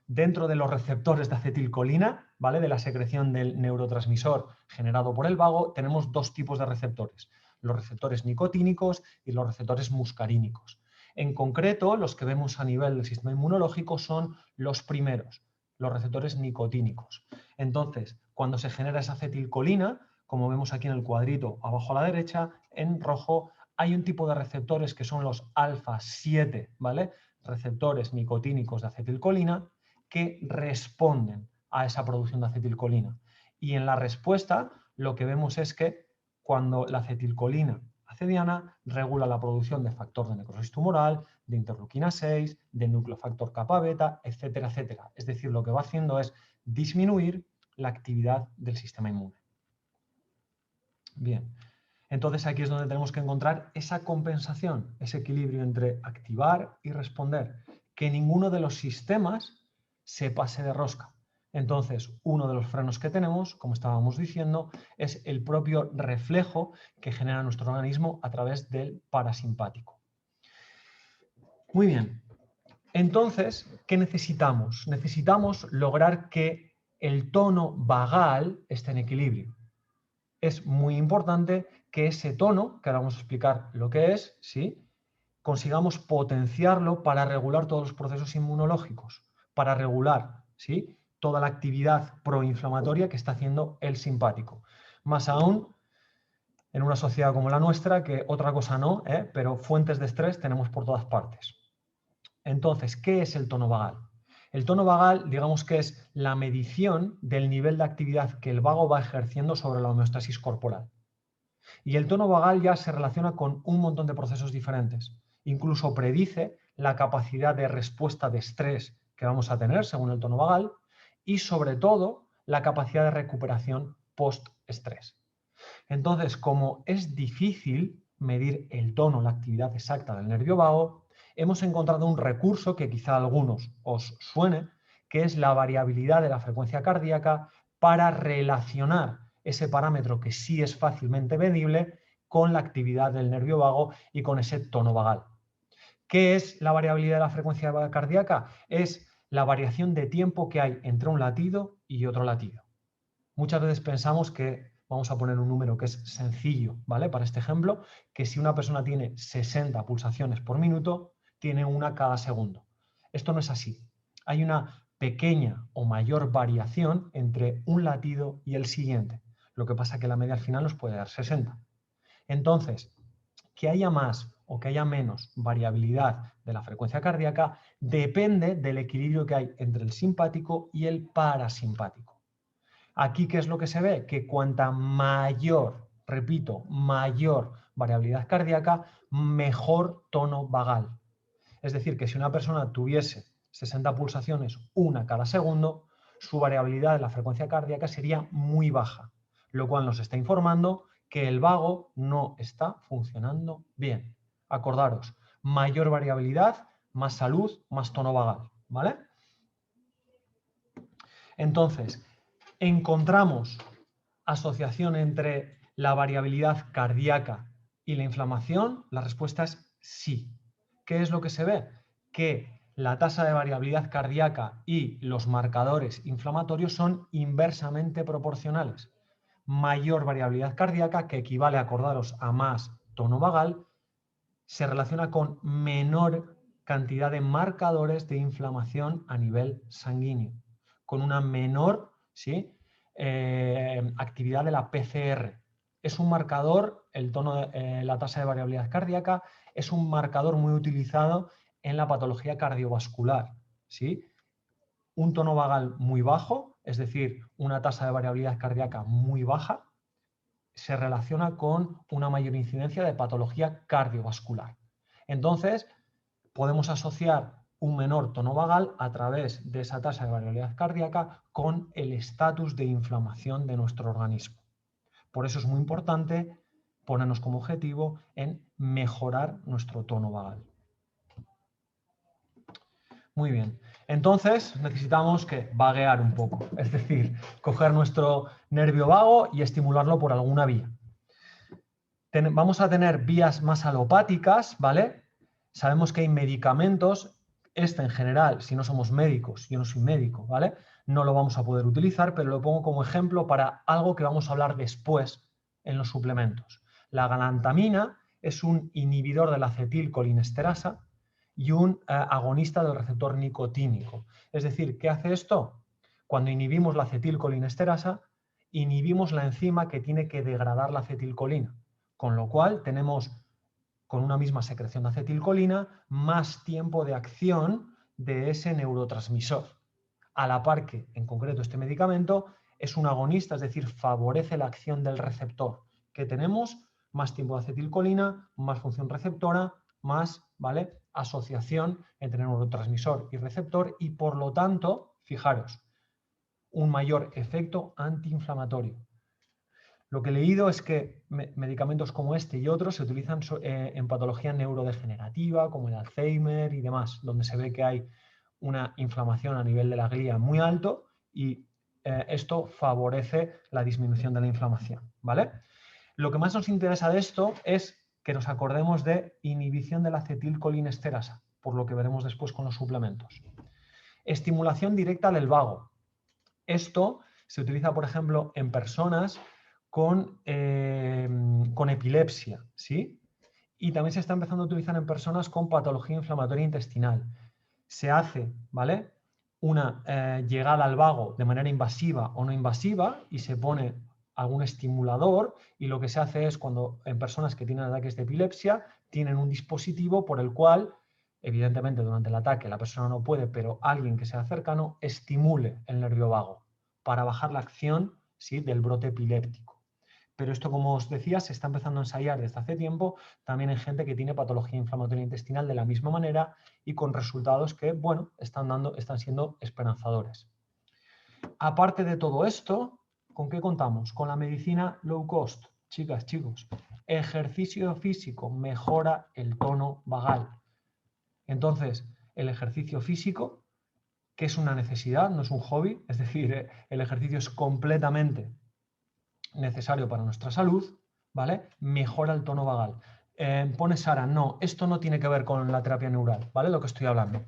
Dentro de los receptores de acetilcolina, ¿vale? De la secreción del neurotransmisor generado por el vago, tenemos dos tipos de receptores: los receptores nicotínicos y los receptores muscarínicos. En concreto, los que vemos a nivel del sistema inmunológico son los primeros, los receptores nicotínicos. Entonces, cuando se genera esa acetilcolina, como vemos aquí en el cuadrito abajo a la derecha, en rojo, hay un tipo de receptores que son los alfa 7, ¿vale? Receptores nicotínicos de acetilcolina que responden a esa producción de acetilcolina. Y en la respuesta lo que vemos es que cuando la acetilcolina hace diana, regula la producción de factor de necrosis tumoral, de interleuquina 6, de nucleofactor kappa beta, etcétera, etcétera. Es decir, lo que va haciendo es disminuir la actividad del sistema inmune. Bien. Entonces aquí es donde tenemos que encontrar esa compensación, ese equilibrio entre activar y responder, que ninguno de los sistemas se pase de rosca. Entonces, uno de los frenos que tenemos, como estábamos diciendo, es el propio reflejo que genera nuestro organismo a través del parasimpático. Muy bien. Entonces, ¿qué necesitamos? Necesitamos lograr que el tono vagal esté en equilibrio. Es muy importante que ese tono, que ahora vamos a explicar lo que es, ¿sí?, consigamos potenciarlo para regular todos los procesos inmunológicos, para regular, ¿sí?, toda la actividad proinflamatoria que está haciendo el simpático. Más aún en una sociedad como la nuestra, que otra cosa no, pero fuentes de estrés tenemos por todas partes. Entonces, ¿qué es el tono vagal? El tono vagal, digamos que es la medición del nivel de actividad que el vago va ejerciendo sobre la homeostasis corporal. Y el tono vagal ya se relaciona con un montón de procesos diferentes. Incluso predice la capacidad de respuesta de estrés que vamos a tener según el tono vagal y sobre todo la capacidad de recuperación post-estrés. Entonces, como es difícil medir el tono, la actividad exacta del nervio vago, hemos encontrado un recurso que quizá a algunos os suene, que es la variabilidad de la frecuencia cardíaca para relacionar ese parámetro que sí es fácilmente medible con la actividad del nervio vago y con ese tono vagal. ¿Qué es la variabilidad de la frecuencia cardíaca? Es la variación de tiempo que hay entre un latido y otro latido. Muchas veces pensamos que, vamos a poner un número que es sencillo, ¿vale? Para este ejemplo, que si una persona tiene 60 pulsaciones por minuto, tiene una cada segundo. Esto no es así. Hay una pequeña o mayor variación entre un latido y el siguiente. Lo que pasa es que la media al final nos puede dar 60. Entonces, que haya más o que haya menos variabilidad de la frecuencia cardíaca depende del equilibrio que hay entre el simpático y el parasimpático. Aquí, ¿qué es lo que se ve? Que cuanta mayor, repito, mayor variabilidad cardíaca, mejor tono vagal. Es decir, que si una persona tuviese 60 pulsaciones, una cada segundo, su variabilidad de la frecuencia cardíaca sería muy baja, lo cual nos está informando que el vago no está funcionando bien. Acordaros, mayor variabilidad, más salud, más tono vagal, ¿vale? Entonces, ¿encontramos asociación entre la variabilidad cardíaca y la inflamación? La respuesta es sí. ¿Qué es lo que se ve? Que la tasa de variabilidad cardíaca y los marcadores inflamatorios son inversamente proporcionales. Mayor variabilidad cardíaca, que equivale, acordaros, a más tono vagal, se relaciona con menor cantidad de marcadores de inflamación a nivel sanguíneo, con una menor, ¿sí?, actividad de la PCR. Es un marcador, la tasa de variabilidad cardíaca, es un marcador muy utilizado en la patología cardiovascular, ¿sí? Un tono vagal muy bajo, es decir, una tasa de variabilidad cardíaca muy baja, se relaciona con una mayor incidencia de patología cardiovascular. Entonces, podemos asociar un menor tono vagal a través de esa tasa de variabilidad cardíaca con el estatus de inflamación de nuestro organismo. Por eso es muy importante ponernos como objetivo en mejorar nuestro tono vagal. Muy bien. Entonces necesitamos que vaguear un poco, es decir, coger nuestro nervio vago y estimularlo por alguna vía. Vamos a tener vías más alopáticas, ¿vale? Sabemos que hay medicamentos, en general, si no somos médicos, yo no soy médico, ¿vale?, no lo vamos a poder utilizar, pero lo pongo como ejemplo para algo que vamos a hablar después en los suplementos. La galantamina es un inhibidor de la acetilcolinesterasa y un agonista del receptor nicotínico. Es decir, ¿qué hace esto? Cuando inhibimos la acetilcolinesterasa, inhibimos la enzima que tiene que degradar la acetilcolina. Con lo cual tenemos, con una misma secreción de acetilcolina, más tiempo de acción de ese neurotransmisor. A la par que, en concreto, este medicamento es un agonista, es decir, favorece la acción del receptor. Que tenemos más tiempo de acetilcolina, más función receptora, más, ¿vale?, asociación entre neurotransmisor y receptor y, por lo tanto, fijaros, un mayor efecto antiinflamatorio. Lo que he leído es que medicamentos como este y otros se utilizan en patología neurodegenerativa, como el Alzheimer y demás, donde se ve que hay una inflamación a nivel de la glía muy alto y esto favorece la disminución de la inflamación, ¿vale? Lo que más nos interesa de esto es que nos acordemos de inhibición de la acetilcolinesterasa, por lo que veremos después con los suplementos. Estimulación directa del vago. Esto se utiliza, por ejemplo, en personas con epilepsia, ¿sí? Y también se está empezando a utilizar en personas con patología inflamatoria intestinal. Se hace, ¿vale?, una llegada al vago de manera invasiva o no invasiva y se pone algún estimulador, y lo que se hace es, cuando en personas que tienen ataques de epilepsia, tienen un dispositivo por el cual, evidentemente durante el ataque la persona no puede, pero alguien que sea cercano estimule el nervio vago para bajar la acción, ¿sí?, del brote epiléptico. Pero esto, como os decía, se está empezando a ensayar desde hace tiempo también en gente que tiene patología inflamatoria intestinal de la misma manera y con resultados que, bueno, están siendo esperanzadores. Aparte de todo esto, ¿con qué contamos? Con la medicina low cost. Chicas, chicos, ejercicio físico mejora el tono vagal. Entonces, el ejercicio físico, que es una necesidad, no es un hobby, es decir, el ejercicio es completamente necesario para nuestra salud, ¿vale? Mejora el tono vagal. Pone Sara, no, esto no tiene que ver con la terapia neural, ¿vale? Lo que estoy hablando.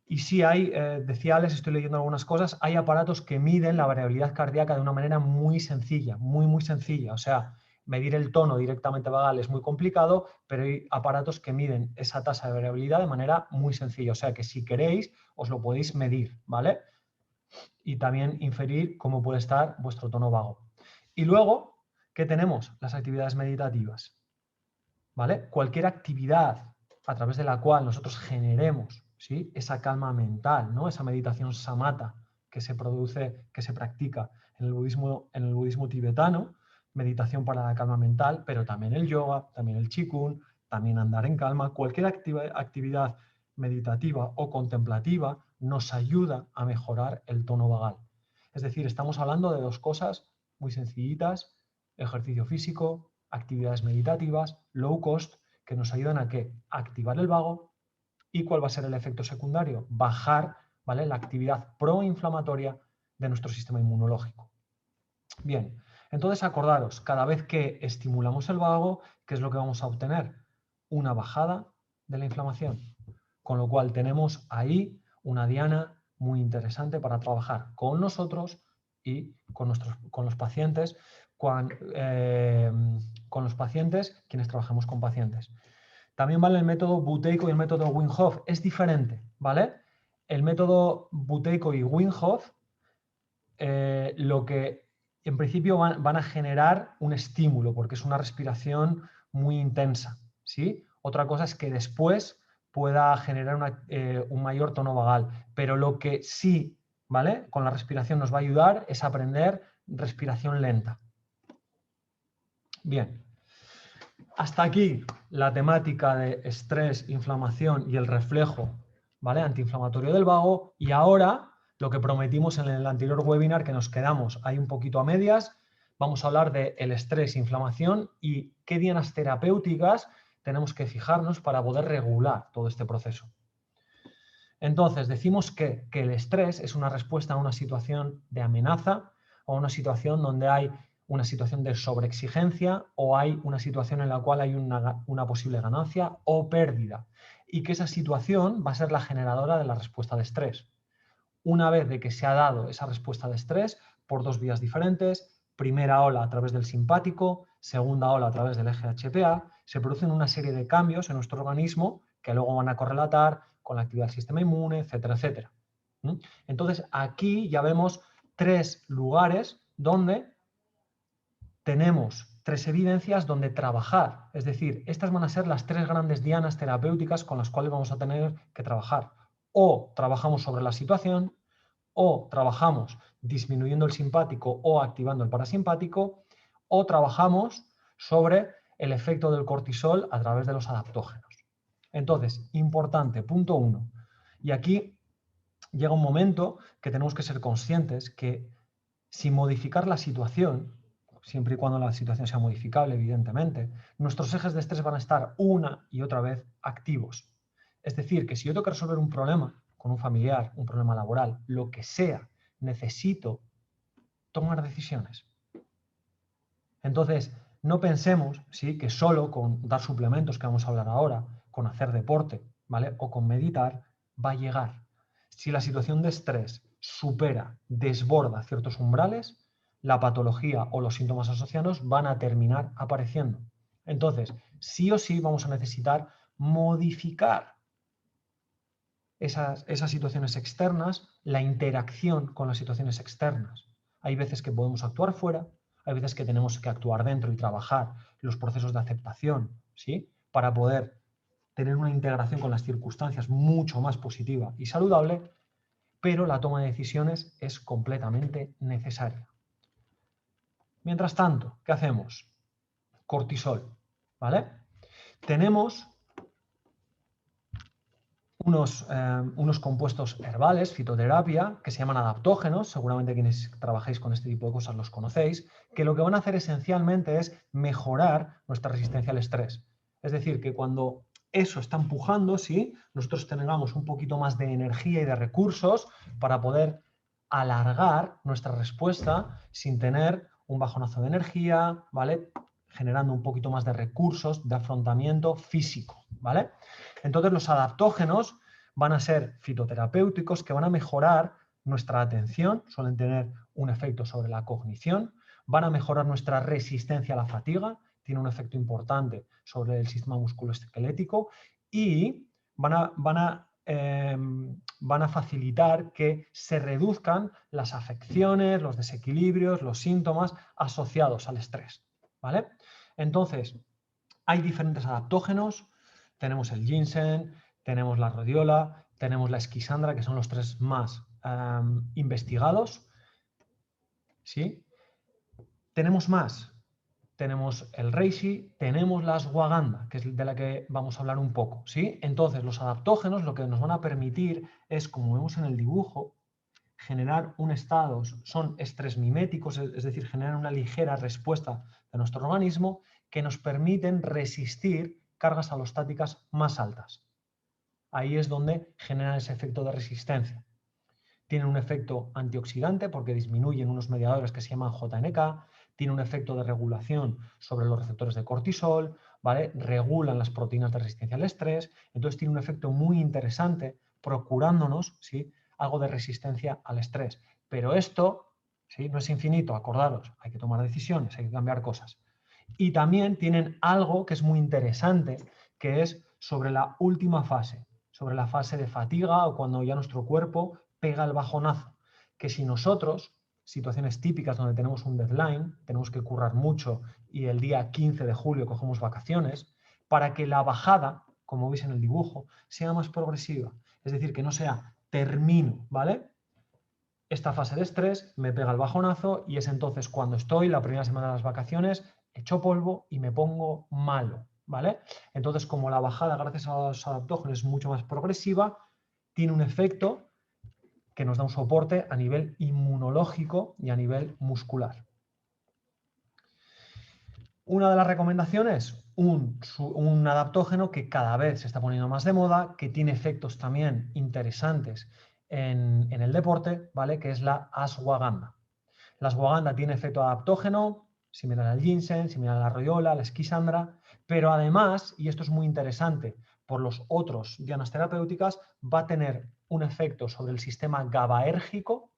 Y sí hay, decía Alex, estoy leyendo algunas cosas, hay aparatos que miden la variabilidad cardíaca de una manera muy sencilla, muy sencilla. O sea, medir el tono directamente vagal es muy complicado, pero hay aparatos que miden esa tasa de variabilidad de manera muy sencilla. O sea, que si queréis, os lo podéis medir, ¿vale? Y también inferir cómo puede estar vuestro tono vago. Y luego, ¿qué tenemos? Las actividades meditativas, ¿vale? Cualquier actividad a través de la cual nosotros generemos, ¿sí?, esa calma mental, ¿no?, esa meditación samatha que se produce, que se practica en el budismo tibetano, meditación para la calma mental, pero también el yoga, también el qigong, también andar en calma. Cualquier actividad meditativa o contemplativa nos ayuda a mejorar el tono vagal. Es decir, estamos hablando de dos cosas muy sencillitas: ejercicio físico, actividades meditativas, low cost, que nos ayudan a ¿qué? Activar el vago. ¿Y cuál va a ser el efecto secundario? Bajar, ¿vale?, la actividad proinflamatoria de nuestro sistema inmunológico. Bien, entonces acordaros, cada vez que estimulamos el vago, ¿qué es lo que vamos a obtener? Una bajada de la inflamación. Con lo cual tenemos ahí una diana muy interesante para trabajar con nosotros y con los pacientes, con los pacientes, quienes trabajamos con pacientes. También vale el método buteyko y el método Wim Hof. Es diferente, ¿vale? El método buteyko y Wim Hof, lo que en principio van a generar un estímulo, porque es una respiración muy intensa, ¿sí? Otra cosa es que después pueda generar un mayor tono vagal, pero lo que sí, ¿vale?, con la respiración nos va a ayudar es aprender respiración lenta. Bien, hasta aquí la temática de estrés, inflamación y el reflejo, ¿vale?, antiinflamatorio del vago. Y ahora, lo que prometimos en el anterior webinar, que nos quedamos ahí un poquito a medias, vamos a hablar del estrés, inflamación y qué dianas terapéuticas tenemos que fijarnos para poder regular todo este proceso. Entonces, decimos que el estrés es una respuesta a una situación de amenaza o a una situación donde hay una situación de sobreexigencia o hay una situación en la cual hay una posible ganancia o pérdida, y que esa situación va a ser la generadora de la respuesta de estrés. Una vez de que se ha dado esa respuesta de estrés por dos vías diferentes, primera ola a través del simpático, segunda ola a través del eje HPA, se producen una serie de cambios en nuestro organismo que luego van a correlatar con la actividad del sistema inmune, etcétera, etcétera. Entonces, aquí ya vemos tres lugares donde tenemos tres evidencias donde trabajar. Es decir, estas van a ser las tres grandes dianas terapéuticas con las cuales vamos a tener que trabajar. O trabajamos sobre la situación, o trabajamos disminuyendo el simpático o activando el parasimpático, o trabajamos sobre el efecto del cortisol a través de los adaptógenos. Entonces, importante, punto 1. Y aquí llega un momento que tenemos que ser conscientes que sin modificar la situación, siempre y cuando la situación sea modificable, evidentemente, nuestros ejes de estrés van a estar una y otra vez activos. Es decir, que si yo tengo que resolver un problema con un familiar, un problema laboral, lo que sea necesito tomar decisiones. Entonces, no pensemos, ¿sí?, que solo con dar suplementos, que vamos a hablar ahora, con hacer deporte, ¿vale?, o con meditar, va a llegar. Si la situación de estrés supera, desborda ciertos umbrales, la patología o los síntomas asociados van a terminar apareciendo. Entonces, sí o sí vamos a necesitar modificar esas situaciones externas, la interacción con las situaciones externas. Hay veces que podemos actuar fuera, hay veces que tenemos que actuar dentro y trabajar los procesos de aceptación, ¿sí?, para poder tener una integración con las circunstancias mucho más positiva y saludable, pero la toma de decisiones es completamente necesaria. Mientras tanto, ¿qué hacemos? Cortisol, ¿vale? Tenemos unos compuestos herbales, fitoterapia, que se llaman adaptógenos, seguramente quienes trabajéis con este tipo de cosas los conocéis, que lo que van a hacer esencialmente es mejorar nuestra resistencia al estrés. Es decir, que cuando eso está empujando, ¿sí?, nosotros tengamos un poquito más de energía y de recursos para poder alargar nuestra respuesta sin tener un bajonazo de energía, ¿vale?, generando un poquito más de recursos de afrontamiento físico, ¿vale? Entonces los adaptógenos van a ser fitoterapéuticos que van a mejorar nuestra atención, suelen tener un efecto sobre la cognición, van a mejorar nuestra resistencia a la fatiga, tiene un efecto importante sobre el sistema musculoesquelético y van a facilitar que se reduzcan las afecciones, los desequilibrios, los síntomas asociados al estrés, ¿vale? Entonces, hay diferentes adaptógenos. Tenemos el ginseng, tenemos la rodiola, tenemos la esquisandra, que son los tres más investigados, ¿sí? Tenemos más. Tenemos el reishi, tenemos la ashwagandha, que es de la que vamos a hablar un poco, ¿sí? Entonces, los adaptógenos lo que nos van a permitir es, como vemos en el dibujo, generar un estado, son estrés miméticos, es decir, generan una ligera respuesta de nuestro organismo que nos permiten resistir cargas alostáticas más altas. Ahí es donde generan ese efecto de resistencia. Tienen un efecto antioxidante porque disminuyen unos mediadores que se llaman JNK, tiene un efecto de regulación sobre los receptores de cortisol, ¿vale?, regulan las proteínas de resistencia al estrés, entonces tiene un efecto muy interesante procurándonos, ¿sí?, algo de resistencia al estrés. Pero esto, ¿sí?, no es infinito, acordaros, hay que tomar decisiones, hay que cambiar cosas. Y también tienen algo que es muy interesante, que es sobre la última fase, sobre la fase de fatiga o cuando ya nuestro cuerpo pega el bajonazo, que si nosotros, situaciones típicas donde tenemos un deadline, tenemos que currar mucho y el día 15 de julio cogemos vacaciones, para que la bajada, como veis en el dibujo, sea más progresiva. Es decir, que no sea termino, ¿vale?, esta fase de estrés, me pega el bajonazo y es entonces cuando estoy la primera semana de las vacaciones, echo polvo y me pongo malo, ¿vale? Entonces, como la bajada gracias a los adaptógenos es mucho más progresiva, tiene un efecto que nos da un soporte a nivel inmunológico y a nivel muscular. Una de las recomendaciones, un adaptógeno que cada vez se está poniendo más de moda, que tiene efectos también interesantes en el deporte, ¿vale?, que es la ashwagandha. La ashwagandha tiene efecto adaptógeno, similar al ginseng, similar a la rodiola, a la esquisandra, pero además, y esto es muy interesante, por los otros dianas terapéuticas, va a tener un efecto sobre el sistema GABAérgico,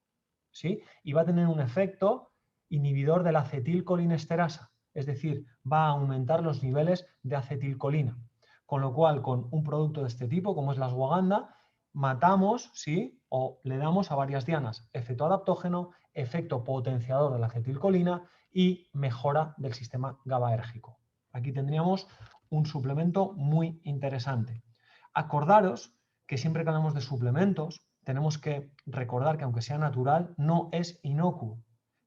¿sí?, y va a tener un efecto inhibidor de la acetilcolinesterasa, es decir, va a aumentar los niveles de acetilcolina. Con lo cual, con un producto de este tipo, como es la ashwagandha, matamos, ¿sí?, o le damos a varias dianas efecto adaptógeno, efecto potenciador de la acetilcolina y mejora del sistema GABAérgico. Aquí tendríamos un suplemento muy interesante. Acordaros que siempre que hablamos de suplementos, tenemos que recordar que aunque sea natural, no es inocuo.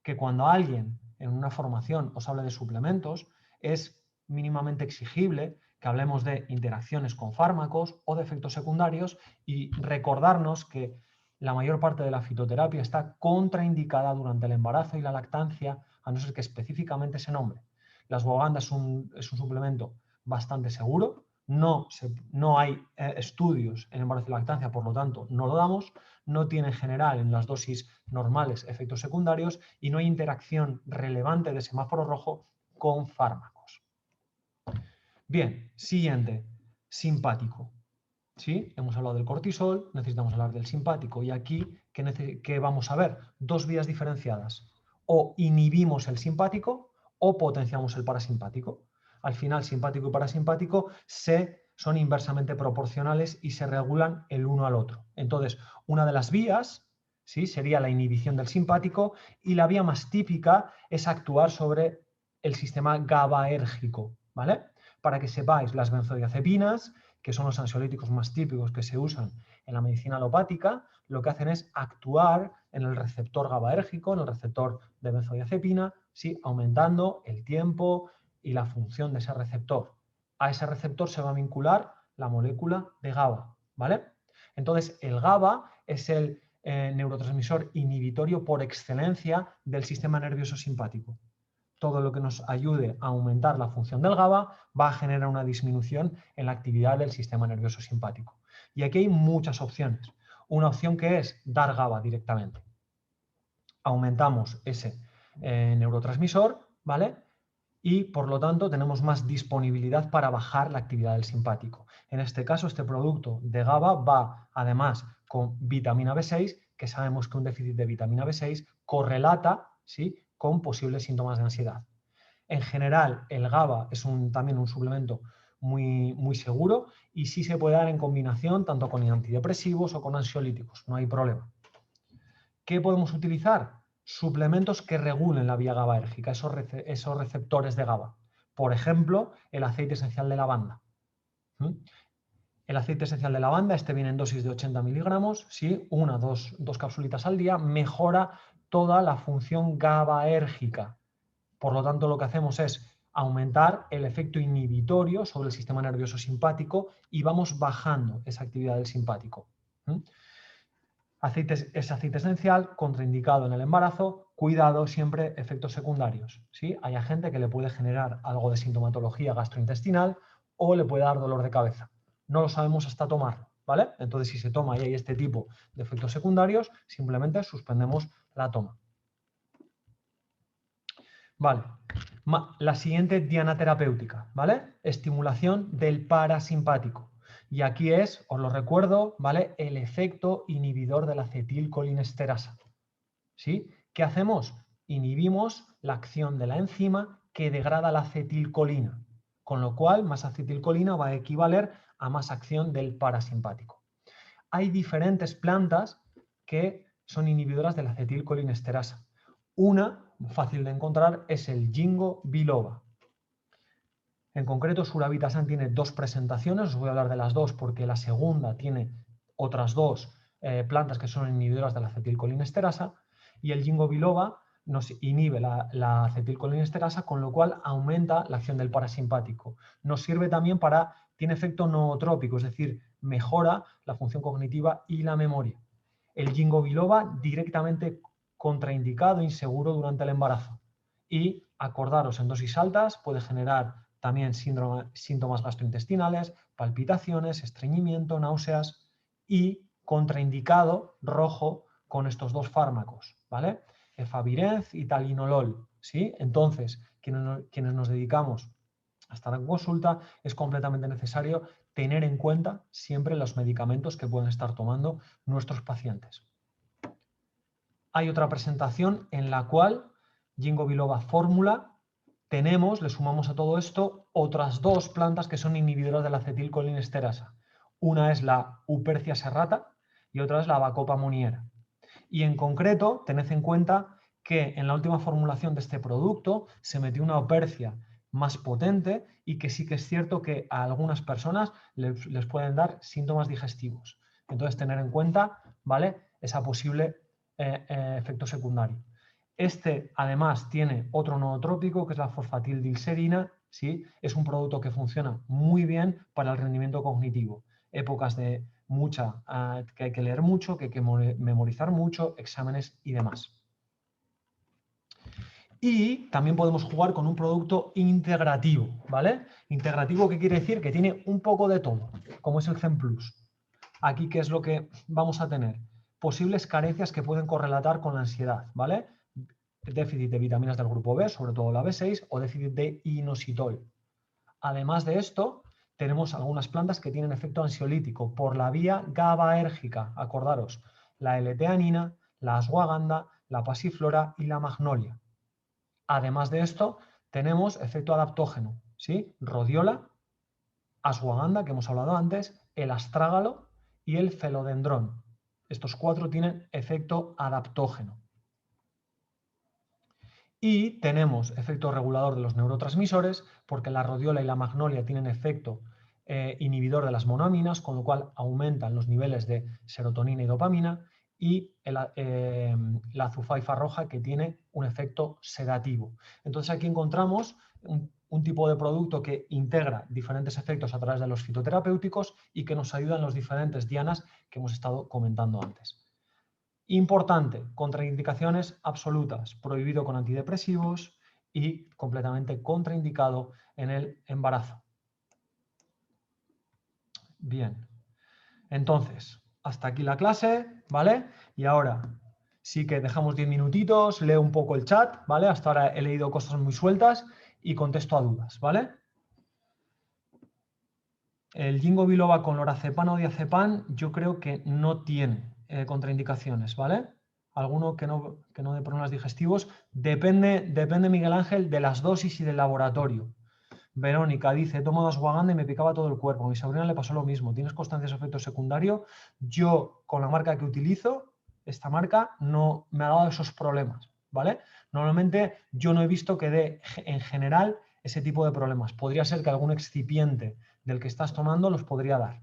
Que cuando alguien en una formación os habla de suplementos, es mínimamente exigible que hablemos de interacciones con fármacos o de efectos secundarios y recordarnos que la mayor parte de la fitoterapia está contraindicada durante el embarazo y la lactancia, a no ser que específicamente se nombre. La ashwagandha es un suplemento bastante seguro, no hay estudios en embarazo y lactancia, por lo tanto no lo damos, no tiene en general en las dosis normales efectos secundarios y no hay interacción relevante de semáforo rojo con fármacos. Bien, siguiente, simpático. ¿Sí? Hemos hablado del cortisol, necesitamos hablar del simpático y aquí, ¿qué vamos a ver? Dos vías diferenciadas. O inhibimos el simpático o potenciamos el parasimpático. Al final, simpático y parasimpático son inversamente proporcionales y se regulan el uno al otro. Entonces, una de las vías, ¿sí?, sería la inhibición del simpático y la vía más típica es actuar sobre el sistema GABAérgico, ¿vale? Para que sepáis, las benzodiazepinas, que son los ansiolíticos más típicos que se usan en la medicina alopática, lo que hacen es actuar en el receptor GABAérgico, en el receptor de benzodiazepina, ¿sí?, aumentando el tiempo y la función de ese receptor. A ese receptor se va a vincular la molécula de GABA, ¿vale? Entonces, el GABA es el neurotransmisor inhibitorio por excelencia del sistema nervioso simpático. Todo lo que nos ayude a aumentar la función del GABA va a generar una disminución en la actividad del sistema nervioso simpático. Y aquí hay muchas opciones. Una opción que es dar GABA directamente. Aumentamos ese neurotransmisor, ¿vale? Y por lo tanto tenemos más disponibilidad para bajar la actividad del simpático. En este caso, este producto de GABA va además con vitamina B6, que sabemos que un déficit de vitamina B6 correlata, ¿sí?, con posibles síntomas de ansiedad. En general, el GABA es también un suplemento muy seguro y sí se puede dar en combinación tanto con antidepresivos o con ansiolíticos, no hay problema. ¿Qué podemos utilizar? Suplementos que regulen la vía GABAérgica, esos receptores de GABA. Por ejemplo, el aceite esencial de lavanda. El aceite esencial de lavanda, viene en dosis de 80 miligramos, ¿sí?, dos capsulitas al día, mejora toda la función GABAérgica. Por lo tanto, lo que hacemos es aumentar el efecto inhibitorio sobre el sistema nervioso simpático y vamos bajando esa actividad del simpático. Es aceite esencial, contraindicado en el embarazo, cuidado siempre efectos secundarios. ¿Sí? Hay gente que le puede generar algo de sintomatología gastrointestinal o le puede dar dolor de cabeza. No lo sabemos hasta tomarlo, ¿vale? Entonces, si se toma y hay este tipo de efectos secundarios, simplemente suspendemos la toma. Vale. La siguiente diana terapéutica, ¿vale? Estimulación del parasimpático. Y aquí os lo recuerdo, ¿vale?, el efecto inhibidor de la acetilcolinesterasa. ¿Sí? ¿Qué hacemos? Inhibimos la acción de la enzima que degrada la acetilcolina, con lo cual más acetilcolina va a equivaler a más acción del parasimpático. Hay diferentes plantas que son inhibidoras de la acetilcolinesterasa. Una fácil de encontrar es el Ginkgo biloba. En concreto, Surabitasan tiene dos presentaciones, os voy a hablar de las dos porque la segunda tiene otras dos plantas que son inhibidoras de la acetilcolinesterasa y el Ginkgo biloba nos inhibe la acetilcolinesterasa, con lo cual aumenta la acción del parasimpático. Nos sirve también tiene efecto nootrópico, es decir, mejora la función cognitiva y la memoria. El Ginkgo biloba directamente contraindicado, inseguro durante el embarazo. Y acordaros, en dosis altas puede generar también síntomas gastrointestinales, palpitaciones, estreñimiento, náuseas y contraindicado rojo con estos dos fármacos, ¿vale? Efavirenz y talinolol, ¿sí? Entonces, quienes nos dedicamos a estar en consulta, es completamente necesario tener en cuenta siempre los medicamentos que pueden estar tomando nuestros pacientes. Hay otra presentación en la cual Ginkgo biloba fórmula le sumamos a todo esto otras dos plantas que son inhibidoras de la acetilcolinesterasa. Una es la Upercia serrata y otra es la Bacopa muniera. Y en concreto, tened en cuenta que en la última formulación de este producto se metió una Upercia más potente y que sí que es cierto que a algunas personas les pueden dar síntomas digestivos. Entonces, tener en cuenta, ¿vale?, esa posible efecto secundario. Además, tiene otro nootrópico, que es la fosfatildilserina, ¿sí? Es un producto que funciona muy bien para el rendimiento cognitivo. Épocas de que hay que leer mucho, que hay que memorizar mucho, exámenes y demás. Y también podemos jugar con un producto integrativo, ¿vale? Integrativo, ¿qué quiere decir? Que tiene un poco de todo, como es el Zen Plus. Aquí, ¿qué es lo que vamos a tener? Posibles carencias que pueden correlatar con la ansiedad, ¿vale? Déficit de vitaminas del grupo B, sobre todo la B6, o déficit de inositol. Además de esto, tenemos algunas plantas que tienen efecto ansiolítico por la vía GABAérgica. Acordaros, la L-teanina, la ashwagandha, la pasiflora y la magnolia. Además de esto, tenemos efecto adaptógeno, ¿sí? Rodiola, ashwagandha, que hemos hablado antes, el astrágalo y el felodendrón. Estos 4 tienen efecto adaptógeno. Y tenemos efecto regulador de los neurotransmisores, porque la rodiola y la magnolia tienen efecto inhibidor de las monoaminas, con lo cual aumentan los niveles de serotonina y dopamina, y la azufaifa roja, que tiene un efecto sedativo. Entonces aquí encontramos un tipo de producto que integra diferentes efectos a través de los fitoterapéuticos y que nos ayuda en los diferentes dianas que hemos estado comentando antes. Importante, contraindicaciones absolutas, prohibido con antidepresivos y completamente contraindicado en el embarazo. Bien, entonces, hasta aquí la clase, ¿vale? Y ahora sí que dejamos 10 minutitos, leo un poco el chat, ¿vale? Hasta ahora he leído cosas muy sueltas y contesto a dudas, ¿vale? El ginkgo biloba con lorazepam o diazepam yo creo que no tiene contraindicaciones, ¿vale? Alguno que no dé problemas digestivos. Depende, Miguel Ángel, de las dosis y del laboratorio. Verónica dice, tomo ashwagandha y me picaba todo el cuerpo. A mi sobrina le pasó lo mismo. ¿Tienes constancia de efecto secundario? Yo, con la marca que utilizo, esta marca no me ha dado esos problemas, ¿vale? Normalmente yo no he visto que dé en general ese tipo de problemas. Podría ser que algún excipiente del que estás tomando los podría dar.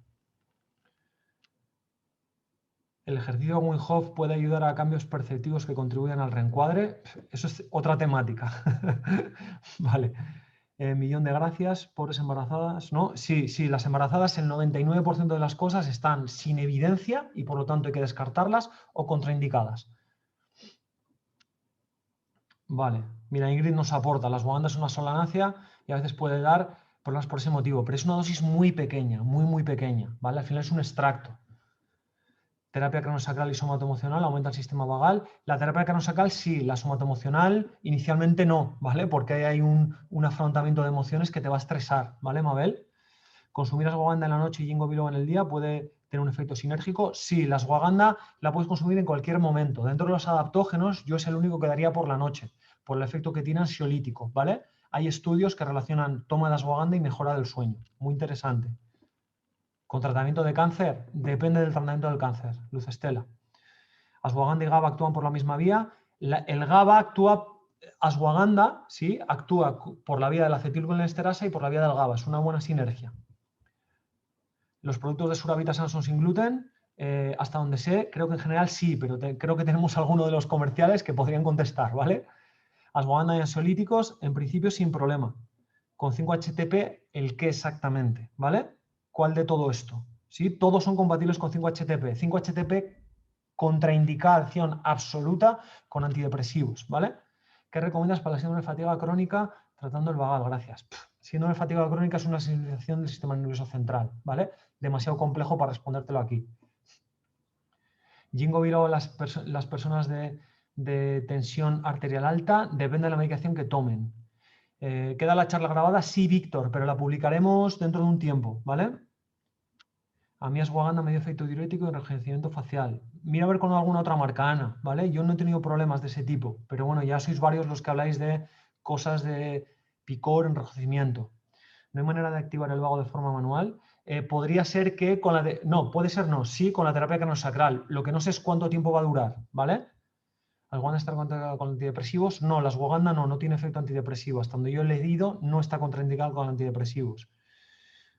¿El ejercicio Wim Hof puede ayudar a cambios perceptivos que contribuyan al reencuadre? Eso es otra temática. Vale. Millón de gracias. Pobres embarazadas. ¿No? Sí, las embarazadas, el 99% de las cosas están sin evidencia y por lo tanto hay que descartarlas o contraindicadas. Vale. Mira, Ingrid nos aporta. La ashwagandha es una solanácea y a veces puede dar problemas por ese motivo, pero es una dosis muy pequeña, muy pequeña. ¿Vale? Al final es un extracto. Terapia cronosacral y somatoemocional, aumenta el sistema vagal. La terapia cronosacral sí, la somatoemocional inicialmente no, ¿vale? Porque hay un afrontamiento de emociones que te va a estresar, ¿vale, Mabel? ¿Consumir ashwagandha en la noche y ginkgo biloba en el día puede tener un efecto sinérgico? Sí, la ashwagandha la puedes consumir en cualquier momento. Dentro de los adaptógenos, yo es el único que daría por la noche, por el efecto que tiene ansiolítico, ¿vale? Hay estudios que relacionan toma de ashwagandha y mejora del sueño. Muy interesante. ¿Con tratamiento de cáncer? Depende del tratamiento del cáncer, Luz Estela. Ashwagandha y GABA actúan por la misma vía. El GABA actúa, ashwagandha, ¿sí? Actúa por la vía de la acetilcolinesterasa y por la vía del GABA. Es una buena sinergia. Los productos de Suravitasan son sin gluten. Hasta donde sé, creo que en general sí, pero creo que tenemos alguno de los comerciales que podrían contestar, ¿vale? Ashwagandha y ansiolíticos, en principio sin problema. Con 5-HTP, ¿el qué exactamente? ¿Vale? ¿Cuál de todo esto? ¿Sí? Todos son compatibles con 5-HTP. 5-HTP, contraindicación absoluta con antidepresivos, ¿vale? ¿Qué recomiendas para la síndrome de fatiga crónica tratando el vagal? Gracias. Síndrome de fatiga crónica es una sensación del sistema nervioso central, ¿vale? Demasiado complejo para respondértelo aquí. Ginkgo biloba, las personas de tensión arterial alta, depende de la medicación que tomen. ¿Queda la charla grabada? Sí, Víctor, pero la publicaremos dentro de un tiempo, ¿vale? A mí ashwagandha me dio efecto diurético y enrojecimiento facial. Mira a ver con alguna otra marca, Ana, ¿vale? Yo no he tenido problemas de ese tipo, pero bueno, ya sois varios los que habláis de cosas de picor, enrojecimiento. ¿No hay manera de activar el vago de forma manual? Podría ser que con la... No, puede ser no, sí, con la terapia cronosacral. Lo que no sé es cuánto tiempo va a durar, ¿vale? ¿Ashwagandha está contraindicado con antidepresivos? No, la ashwagandha no tiene efecto antidepresivo. Hasta donde yo he leído, no está contraindicado con antidepresivos.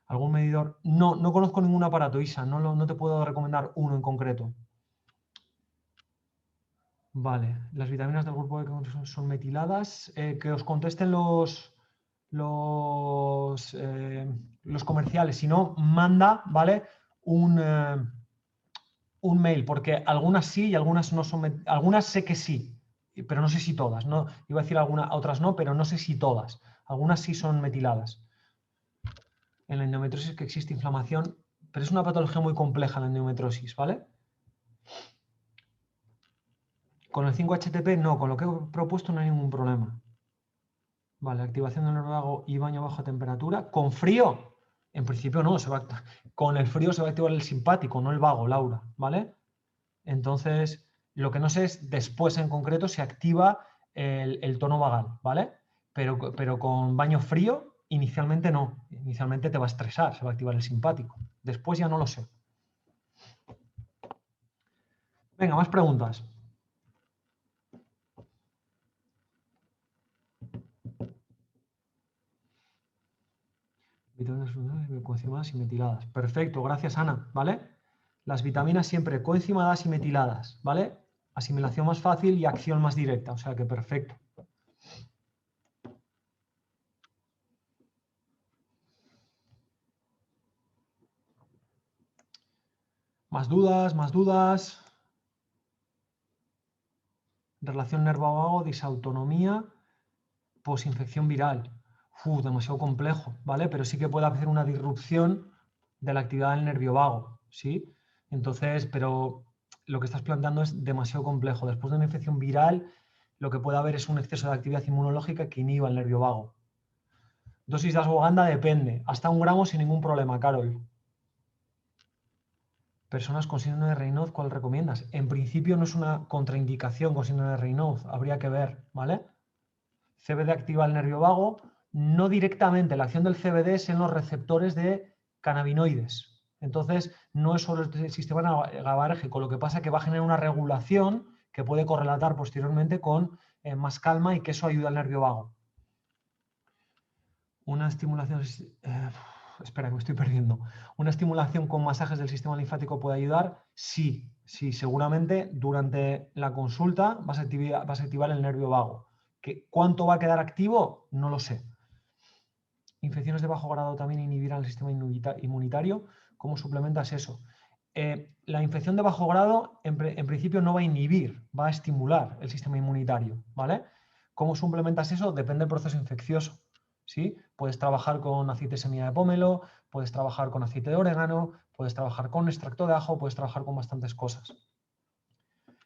¿Algún medidor? No conozco ningún aparato, Isa. No te puedo recomendar uno en concreto. Vale, las vitaminas del grupo B son metiladas. Que os contesten los comerciales. Si no, manda, ¿vale? Un mail, porque algunas sí y algunas no son. Algunas sé que sí. pero no sé si todas. No, iba a decir otras no, pero no sé si todas. Algunas sí son metiladas. En la endometriosis que existe inflamación, pero es una patología muy compleja la endometriosis, ¿vale? Con el 5-HTP no, con lo que he propuesto no hay ningún problema. Vale, activación del nervio vago y baño a baja temperatura. ¿Con frío? En principio no, con el frío se va a activar el simpático, no el vago, Laura, ¿vale? Entonces, lo que no sé es después en concreto se activa el tono vagal, ¿vale? Pero con baño frío, inicialmente no. Inicialmente te va a estresar, se va a activar el simpático. Después ya no lo sé. Venga, más preguntas. Vitaminas coencimadas y metiladas. Perfecto, gracias Ana, ¿vale? Las vitaminas siempre coencimadas y metiladas, ¿vale? Asimilación más fácil y acción más directa, o sea que perfecto. Más dudas, más dudas. Relación nervo-vago, disautonomía, posinfección viral. Demasiado complejo, ¿vale? Pero sí que puede hacer una disrupción de la actividad del nervio vago, ¿sí? Entonces, pero lo que estás planteando es demasiado complejo. Después de una infección viral, lo que puede haber es un exceso de actividad inmunológica que inhiba el nervio vago. Dosis de ashwagandha depende. Hasta 1 gramo sin ningún problema, Carol. Personas con síndrome de Raynaud, ¿cuál recomiendas? En principio no es una contraindicación con síndrome de Raynaud, habría que ver, ¿vale? CBD activa el nervio vago, no directamente, la acción del CBD es en los receptores de cannabinoides. Entonces, no es solo el sistema GABAérgico, lo que pasa es que va a generar una regulación que puede correlatar posteriormente con más calma y que eso ayuda al nervio vago. Una estimulación... espera, que me estoy perdiendo. ¿Una estimulación con masajes del sistema linfático puede ayudar? Sí, sí, seguramente durante la consulta vas a activar el nervio vago. ¿Cuánto va a quedar activo? No lo sé. Infecciones de bajo grado también inhibirán el sistema inmunitario. ¿Cómo suplementas eso? La infección de bajo grado en principio no va a inhibir, va a estimular el sistema inmunitario, ¿vale? ¿Cómo suplementas eso? Depende del proceso infeccioso, ¿sí? Puedes trabajar con aceite de semilla de pomelo, puedes trabajar con aceite de orégano, puedes trabajar con extracto de ajo, puedes trabajar con bastantes cosas.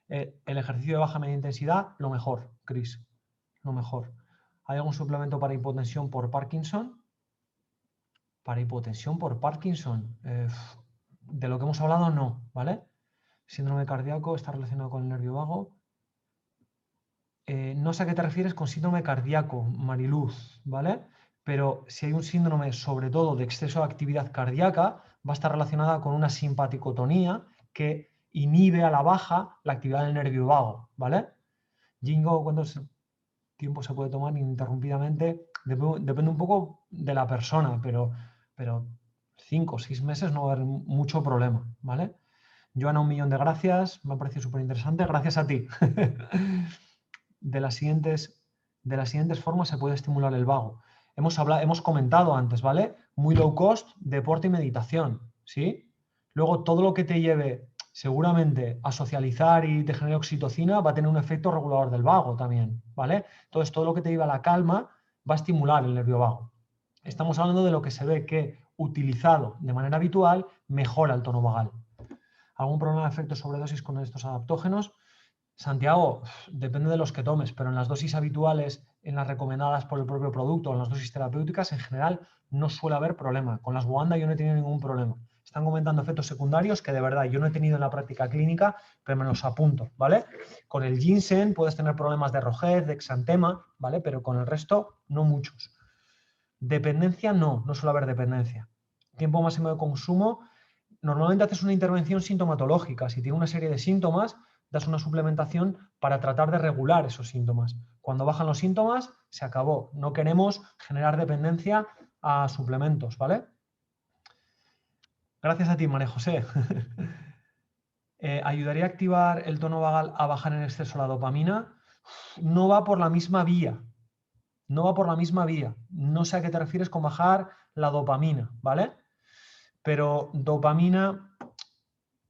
El ejercicio de baja media intensidad, lo mejor, Chris, lo mejor. ¿Hay algún suplemento para hipotensión por Parkinson? Para hipotensión por Parkinson, de lo que hemos hablado no, ¿vale? Síndrome cardíaco está relacionado con el nervio vago. No sé a qué te refieres con síndrome cardíaco, Mariluz, ¿vale? Pero si hay un síndrome, sobre todo de exceso de actividad cardíaca, va a estar relacionada con una simpaticotonía que inhibe a la baja la actividad del nervio vago, ¿vale? Jingo, ¿cuánto tiempo se puede tomar ininterrumpidamente? Depende un poco de la persona, pero 5 o 6 meses no va a haber mucho problema, ¿vale? Joana, 1.000.000 de gracias, me ha parecido súper interesante, gracias a ti. De las siguientes formas se puede estimular el vago. Hemos comentado antes, ¿vale? Muy low cost, deporte y meditación, ¿sí? Luego todo lo que te lleve seguramente a socializar y te genere oxitocina va a tener un efecto regulador del vago también, ¿vale? Entonces todo lo que te lleva a la calma va a estimular el nervio vago. Estamos hablando de lo que se ve que utilizado de manera habitual mejora el tono vagal. ¿Algún problema de efecto sobredosis con estos adaptógenos? Santiago, depende de los que tomes, pero en las dosis habituales, en las recomendadas por el propio producto, en las dosis terapéuticas, en general no suele haber problema. Con las Wanda yo no he tenido ningún problema. Están comentando efectos secundarios que de verdad yo no he tenido en la práctica clínica, pero me los apunto, ¿vale? Con el ginseng puedes tener problemas de rojez, de exantema, ¿vale? Pero con el resto no muchos. Dependencia no suele haber dependencia. Tiempo máximo de consumo, normalmente haces una intervención sintomatológica. Si tiene una serie de síntomas, das una suplementación para tratar de regular esos síntomas. Cuando bajan los síntomas, se acabó. No queremos generar dependencia a suplementos, ¿vale? Gracias a ti, María José. ¿Ayudaría a activar el tono vagal a bajar en exceso la dopamina? No va por la misma vía. No va por la misma vía. No sé a qué te refieres con bajar la dopamina, ¿vale? Pero dopamina,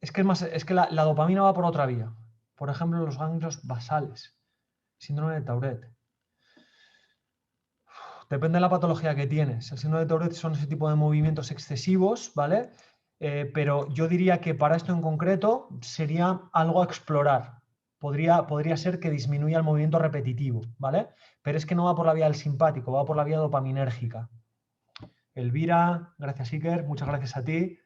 es que la dopamina va por otra vía. Por ejemplo, los ganglios basales. Síndrome de Tourette. Depende de la patología que tienes. El síndrome de Tourette son ese tipo de movimientos excesivos, ¿vale? Pero yo diría que para esto en concreto sería algo a explorar. Podría ser que disminuya el movimiento repetitivo, ¿vale? Pero es que no va por la vía del simpático, va por la vía dopaminérgica. Elvira, gracias Iker, muchas gracias a ti.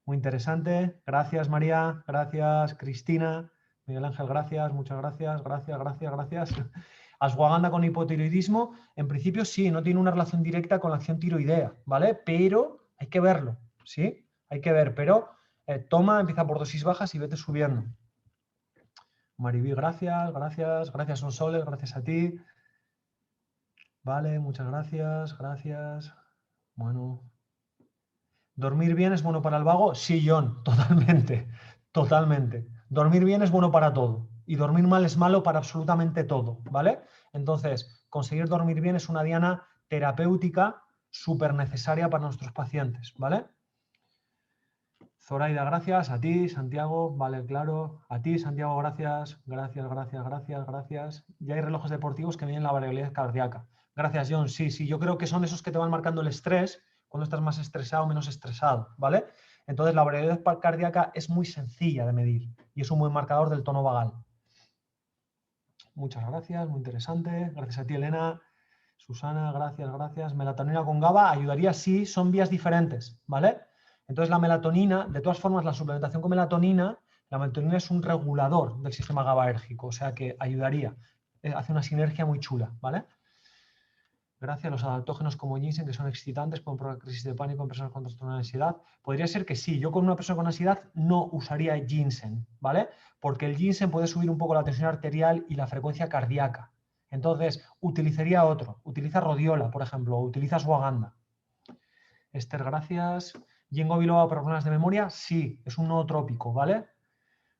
Muy interesante. Gracias María, gracias Cristina, Miguel Ángel, gracias, muchas gracias, gracias. Ashwagandha con hipotiroidismo, en principio sí, no tiene una relación directa con la acción tiroidea, ¿vale? Pero hay que verlo, ¿sí? Hay que ver, pero toma, empieza por dosis bajas y vete subiendo. Mariví, gracias Sonsoles, gracias a ti. Vale, muchas gracias. Bueno. ¿Dormir bien es bueno para el vago? Sí, John, totalmente. Dormir bien es bueno para todo y dormir mal es malo para absolutamente todo, ¿vale? Entonces, conseguir dormir bien es una diana terapéutica súper necesaria para nuestros pacientes, ¿vale? Zoraida, gracias. A ti, Santiago, vale, claro. A ti, Santiago, gracias. Ya hay relojes deportivos que miden la variabilidad cardíaca. Gracias, John. Sí, yo creo que son esos que te van marcando el estrés, cuando estás más estresado o menos estresado, ¿vale? Entonces, la variabilidad cardíaca es muy sencilla de medir y es un buen marcador del tono vagal. Muchas gracias, muy interesante. Gracias a ti, Elena. Susana, gracias. Melatonina con GABA ayudaría si son vías diferentes, ¿vale? Entonces la melatonina, de todas formas, la suplementación con melatonina, la melatonina es un regulador del sistema GABAérgico, o sea que ayudaría. Hace una sinergia muy chula, ¿vale? Gracias. Los adaptógenos como ginseng, que son excitantes, pueden provocar crisis de pánico en personas con trastorno de ansiedad. Podría ser que sí. Yo con una persona con ansiedad no usaría ginseng, ¿vale? Porque el ginseng puede subir un poco la tensión arterial y la frecuencia cardíaca. Entonces, utilizaría otro. Utiliza rodiola, por ejemplo, o utiliza ashwagandha. Esther, gracias. Ginkgo biloba para problemas de memoria, sí, es un nootrópico, ¿vale?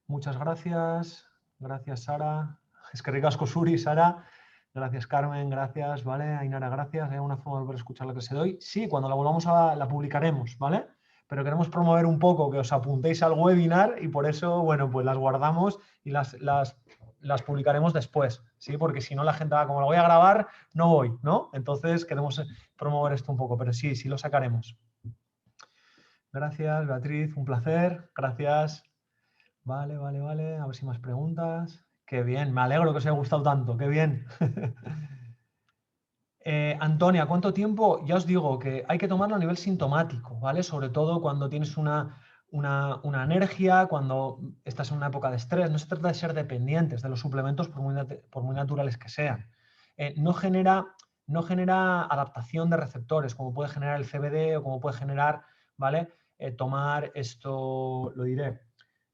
Muchas gracias. Gracias, Sara. Es que ricasco, Suri, Sara. Gracias, Carmen, gracias, ¿vale? Ainara, gracias. ¿Hay una forma de volver a escuchar la clase de hoy? Sí, cuando la volvamos la publicaremos, ¿vale? Pero queremos promover un poco que os apuntéis al webinar y por eso, bueno, pues las guardamos y las publicaremos después, ¿sí? Porque si no la gente va, como la voy a grabar, no voy, ¿no? Entonces queremos promover esto un poco, pero sí lo sacaremos. Gracias, Beatriz, un placer. Gracias. Vale. A ver si más preguntas. Qué bien, me alegro que os haya gustado tanto, qué bien. Antonia, ¿cuánto tiempo? Ya os digo que hay que tomarlo a nivel sintomático, ¿vale? Sobre todo cuando tienes una alergia, cuando estás en una época de estrés. No se trata de ser dependientes de los suplementos por muy naturales que sean. No genera adaptación de receptores, como puede generar el CBD o como puede generar, ¿vale? Tomar esto, lo diré,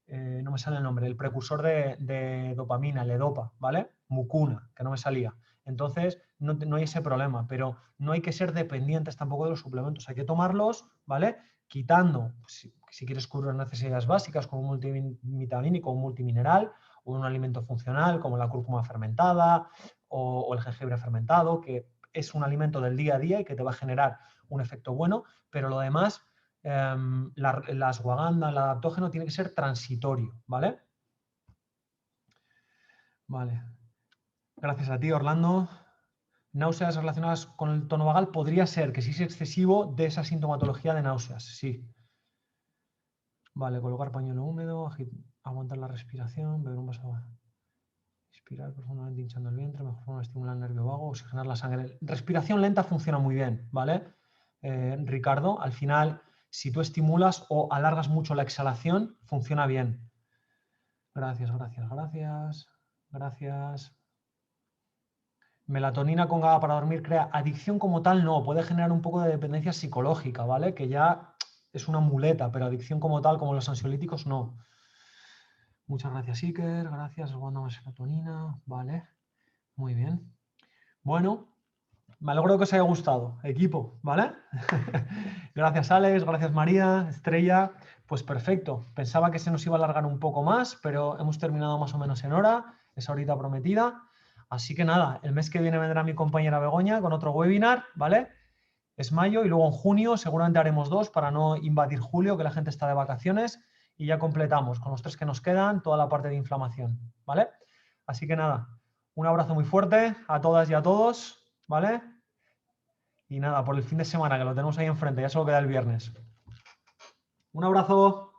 no me sale el nombre, el precursor de dopamina, ledopa, ¿vale? Mucuna, que no me salía. Entonces, no hay ese problema, pero no hay que ser dependientes tampoco de los suplementos. Hay que tomarlos, ¿vale? Quitando, si quieres cubrir necesidades básicas como un multivitamínico, un multimineral, o un alimento funcional como la cúrcuma fermentada o el jengibre fermentado, que es un alimento del día a día y que te va a generar un efecto bueno, pero lo demás, la ashwagandha, el adaptógeno tiene que ser transitorio, ¿vale? Vale. Gracias a ti, Orlando. Náuseas relacionadas con el tono vagal podría ser que si es excesivo de esa sintomatología de náuseas, sí. Vale, colocar pañuelo húmedo, aguantar la respiración, beber un vaso, inspirar profundamente hinchando el vientre, mejor forma de estimular el nervio vago, oxigenar la sangre. Respiración lenta funciona muy bien, ¿vale? Ricardo, al final, si tú estimulas o alargas mucho la exhalación, funciona bien. Gracias. Melatonina con GABA para dormir crea adicción como tal, no, puede generar un poco de dependencia psicológica, ¿vale? Que ya es una muleta, pero adicción como tal, como los ansiolíticos, no. Muchas gracias, Iker, gracias, aguanta más melatonina, vale, muy bien. Bueno, me alegro que os haya gustado, equipo, ¿vale? Gracias, Alex, gracias, María, Estrella, pues perfecto. Pensaba que se nos iba a alargar un poco más, pero hemos terminado más o menos en hora, esa horita prometida. Así que nada, el mes que viene vendrá mi compañera Begoña con otro webinar, ¿vale? Es mayo y luego en junio seguramente haremos 2 para no invadir julio, que la gente está de vacaciones, y ya completamos con los 3 que nos quedan toda la parte de inflamación, ¿vale? Así que nada, Un abrazo muy fuerte a todas y a todos, ¿vale? Y nada, por el fin de semana, que lo tenemos ahí enfrente, ya solo queda el viernes. Un abrazo.